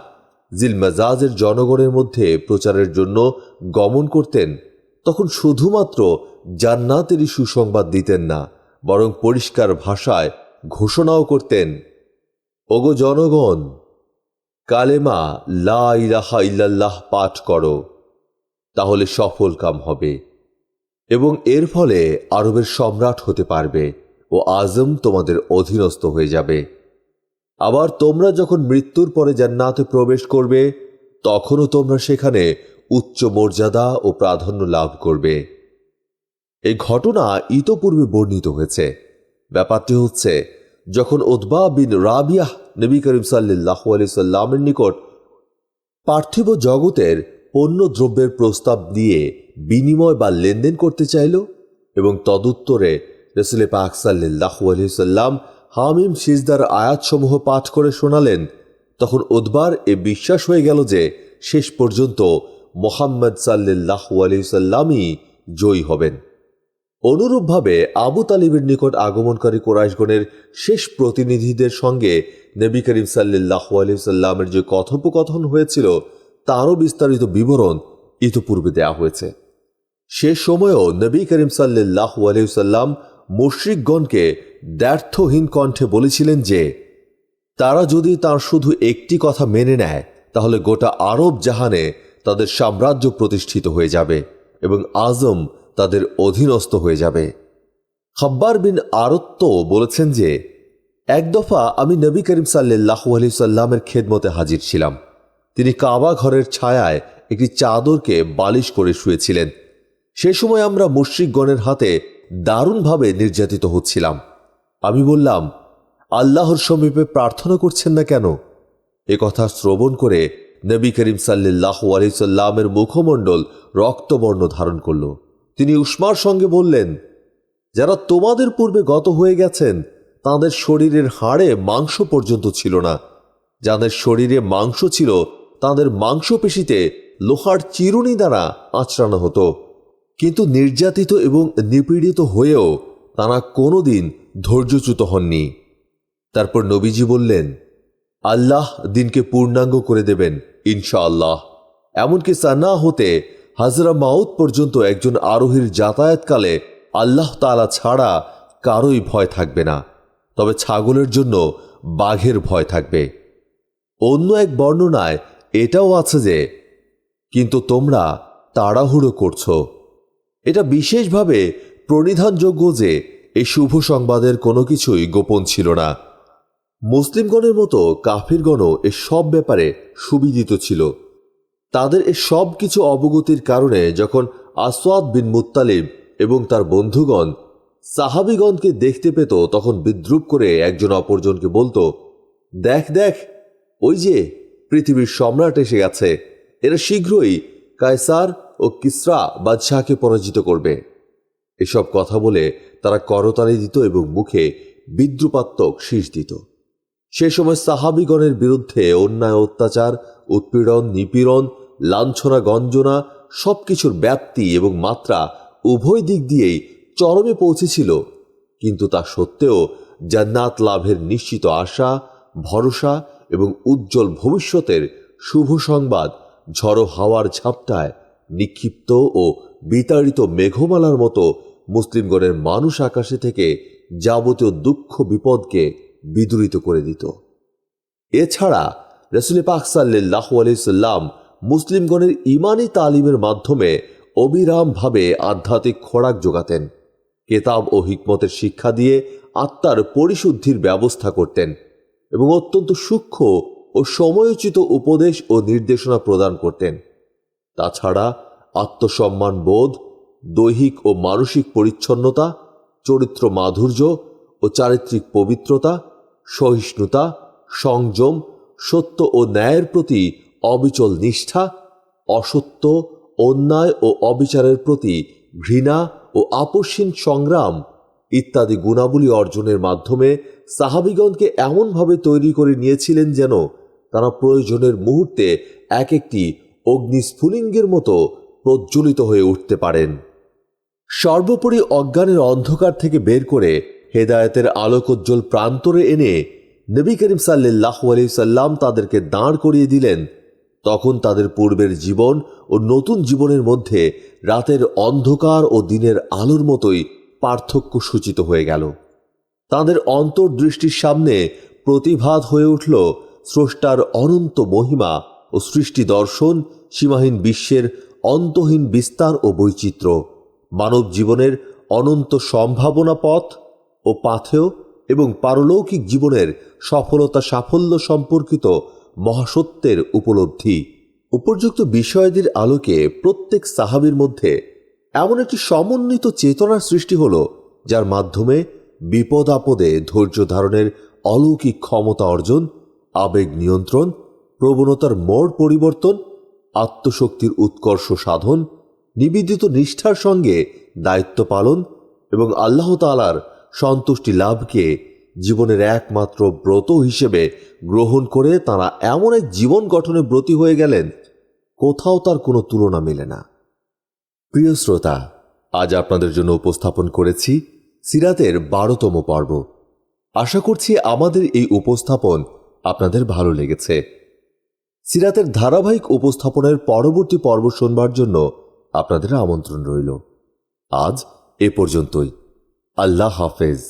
জিলমাজাজের জনগণের মধ্যে প্রচারের জন্য গমন করতেন, তখন শুধুমাত্র জান্নাতেরই সুসংবাদ দিতেন না, বরং পরিষ্কার ভাষায় ঘোষণাও করতেন, ওগো জনগণ, কালেমা লা ইলাহা ইল্লাল্লাহ পাঠ করো, তাহলে সফল কাম হবে এবং এর ফলে আরবের সম্রাট হতে পারবে ও আজম তোমাদের অধীনস্থ হয়ে যাবে। আবার তোমরা যখন মৃত্যুর পরে জান্নাতে প্রবেশ করবে, তখনও তোমরা সেখানে উচ্চ মর্যাদা ও প্রাধান্য লাভ করবে। এই ঘটনা ইতোপূর্বে বর্ণিত হয়েছে। ব্যাপারটি হচ্ছে, যখন উতবা বিন রাবিয়াহ নবী করিম সাল্লাল্লাহু আলাইহি সাল্লামের নিকট পার্থিব জগতের পণ্য দ্রব্যের প্রস্তাব দিয়ে বিনিময় বা লেনদেন করতে চাইল এবং তদুত্তরে রাসূল পাক সাল্লাল্লাহু আলাইহি সাল্লাম হামিম সিজদার আয়াতসমূহ পাঠ করে শোনালেন, তখন উতবার এ বিশ্বাস হয়ে গেল যে শেষ পর্যন্ত মুহাম্মদ সাল্লাল্লাহু আলাইহি সাল্লামই জয়ী হবেন। অনুরূপভাবে আবু তালিবের নিকট আগমনকারী কুরাইশগণের শেষ প্রতিনিধিদের সঙ্গে নবী করিম সাল্লাল্লাহু আলাইহি সাল্লামের যে কথোপকথন হয়েছিল, তারও বিস্তারিত বিবরণ ইতোপূর্বে দেয়া হয়েছে। সে সময়ও নবী করিম সাল্লাল্লাহু আলাইহি সাল্লাম মুশরিকগণকে দ্ব্যর্থহীন কণ্ঠে বলেছিলেন যে তারা যদি তার শুধু একটি কথা মেনে নেয়, তাহলে গোটা আরব জাহানে তাদের সাম্রাজ্য প্রতিষ্ঠিত হয়ে যাবে এবং আজম তাদের অধীনস্থ হয়ে যাবে। খাব্বার বিন আরত্ত বলেছেন যে এক দফা আমি নবী করিম সাল্লাল্লাহু আলাইহি সাল্লামের খেদমতে হাজির ছিলাম। তিনি কাবা ঘরের ছায়ায় একটি চাদরকে বালিশ করে শুয়েছিলেন। সে সময় আমরা মুশরিকগণের হাতে দারুণভাবে নির্যাতিত হচ্ছিলাম। আমি বললাম, আল্লাহর সমীপে প্রার্থনা করছেন না কেন? এ কথা শ্রবণ করে নবী করিম সাল্লাল্লাহু আলাইহি সাল্লামের মুখমণ্ডল রক্তবর্ণ ধারণ করল। তিনি উষ্মার সঙ্গে বললেন, যারা তোমাদের পূর্বে গত হয়ে গেছেন, তাদের শরীরের হাড়ে মাংস পর্যন্ত ছিল না। যাদের শরীরে মাংস ছিল, তাদের মাংসপেশিতে লোহার চিরুনি দ্বারা আঁচড়ানো হতো, কিন্তু নির্যাতিত এবং নিপীড়িত হয়েও তারা কোনোদিন ধৈর্যচ্যুত হননি। তারপর নবীজি বললেন, আল্লাহ দিনকে পূর্ণাঙ্গ করে দেবেন ইনশাআল্লাহ। এমনকি সানা হতে হাজরা মাউত পর্যন্ত একজন আরোহীর যাতায়াতকালে আল্লাহ তাআলা ছাড়া কারোই ভয় থাকবে না, তবে ছাগলের জন্য বাঘের ভয় থাকবে। অন্য এক বর্ণনায় এটাও আছে যে, কিন্তু তোমরা তাড়াহুড়ো করছো। এটা বিশেষভাবে প্রণিধানযোগ্য যে এই শুভ সংবাদের কোনো কিছুই গোপন ছিল না। মুসলিমগণের মতো কাফিরগণও এ সব ব্যাপারে সুবিদিত ছিল। তাদের এ সব কিছু অবগতির কারণে যখন আসওয়াদ বিন মুত্তালিব এবং তার বন্ধুগণ সাহাবীগণকে দেখতে পেত, তখন বিদ্রূপ করে একজন অপরজনকে বলতো, দেখ দেখ, ওই যে পৃথিবীর সম্রাট এসে গেছে, এরা শীঘ্রই কায়সার ও কিসরা বাদশাহকে পরাজিত করবে। এসব কথা বলে তারা করতালি দিত এবং মুখে বিদ্রুপাত্মক শীষ দিত। সে সময় সাহাবীগণের বিরুদ্ধে অন্যায়, অত্যাচার, উৎপীড়ন, নিপীড়ন, লাঞ্ছনা, গঞ্জনা সবকিছুর ব্যাপ্তি এবং মাত্রা উভয় দিক দিয়েই চরমে পৌঁছেছিল। কিন্তু তা সত্ত্বেও জান্নাত লাভের নিশ্চিত আশা, ভরসা এবং উজ্জ্বল ভবিষ্যতের শুভ সংবাদ ঝড়ো হাওয়ার ঝাপটায় নিক্ষিপ্ত ও বিতাড়িত মেঘমালার মতো মুসলিমগণের মানুষ আকাশে থেকে যাবতীয় দুঃখ বিপদকে বিদূরিত করে দিত। এছাড়া রাসূল পাক সাল্লাল্লাহু আলাইহি সাল্লাম মুসলিমগণের ঈমানি তালিমের মাধ্যমে অবিরামভাবে আধ্যাত্মিক খোরাক যোগাতেন, কেতাব ও হিকমতের শিক্ষা দিয়ে আত্মার পরিশুদ্ধির ব্যবস্থা করতেন এবং অত্যন্ত সূক্ষ্ম ও সময়োচিত উপদেশ ও নির্দেশনা প্রদান করতেন। তাছাড়া আত্মসম্মান বোধ, দৈহিক ও মানসিক পরিচ্ছন্নতা, চরিত্র মাধুর্য ও চারিত্রিক পবিত্রতা, সহিষ্ণুতা, সংযম, সত্য ও ন্যায়ের প্রতি অবিচল নিষ্ঠা, অসত্য, অন্যায় ও অবিচারের প্রতি ঘৃণা ও আপসহীন সংগ্রাম ইত্যাদি গুণাবলী অর্জনের মাধ্যমে সাহাবীগণকে এমনভাবে তৈরি করে নিয়েছিলেন যেন তারা প্রয়োজনের মুহূর্তে এক একটি অগ্নিস্ফুলিঙ্গের মতো প্রজ্বলিত হয়ে উঠতে পারেন। সর্বোপরি অজ্ঞানের অন্ধকার থেকে বের করে হেদায়েতের আলোকোজ্জ্বল প্রান্তরে এনে নবী করিম সাল্লাল্লাহু আলাইহি সাল্লাম তাদেরকে দাঁড় করিয়ে দিলেন। তখন তাদের পূর্বের জীবন ও নতুন জীবনের মধ্যে রাতের অন্ধকার ও দিনের আলোর মতোই পার্থক্য সূচিত হয়ে গেল। তাদের অন্তর্দৃষ্টির সামনে প্রতিভাত হয়ে উঠল স্রষ্টার অনন্ত মহিমা ও সৃষ্টি দর্শন, সীমাহীন বিশ্বের অন্তহীন বিস্তার ও বৈচিত্র্য, মানব জীবনের অনন্ত সম্ভাবনা পথ ও পাথেয় এবং পারলৌকিক জীবনের সফলতা সাফল্য সম্পর্কিত মহাসত্যের উপলব্ধি। উপর্যুক্ত বিষয়াদির আলোকে প্রত্যেক সাহাবীর মধ্যে এমন একটি সমন্বিত চেতনার সৃষ্টি হল, যার মাধ্যমে বিপদ আপদে ধৈর্য ধারণের অলৌকিক ক্ষমতা অর্জন, আবেগ নিয়ন্ত্রণ, প্রবণতার মোড় পরিবর্তন, আত্মশক্তির উৎকর্ষ সাধন, নিবেদিত নিষ্ঠার সঙ্গে দায়িত্ব পালন এবং আল্লাহ তাআলার সন্তুষ্টি লাভকে জীবনের একমাত্র ব্রত হিসেবে গ্রহণ করে তারা এমন এক জীবন গঠনে ব্রতী হয়ে গেলেন, কোথাও তার কোনো তুলনা মেলে না। প্রিয় শ্রোতা, আজ আপনাদের জন্য উপস্থাপন করেছি সিরাতের 12তম পর্ব। আশা করছি আমাদের এই উপস্থাপন আপনাদের ভালো লেগেছে। সিরাতের ধারাবাহিক উপস্থাপনের পরবর্তী পর্ব শুনবার জন্য আপনাদের আমন্ত্রণ রইল। আজ এ পর্যন্তই। আল্লাহ হাফেজ।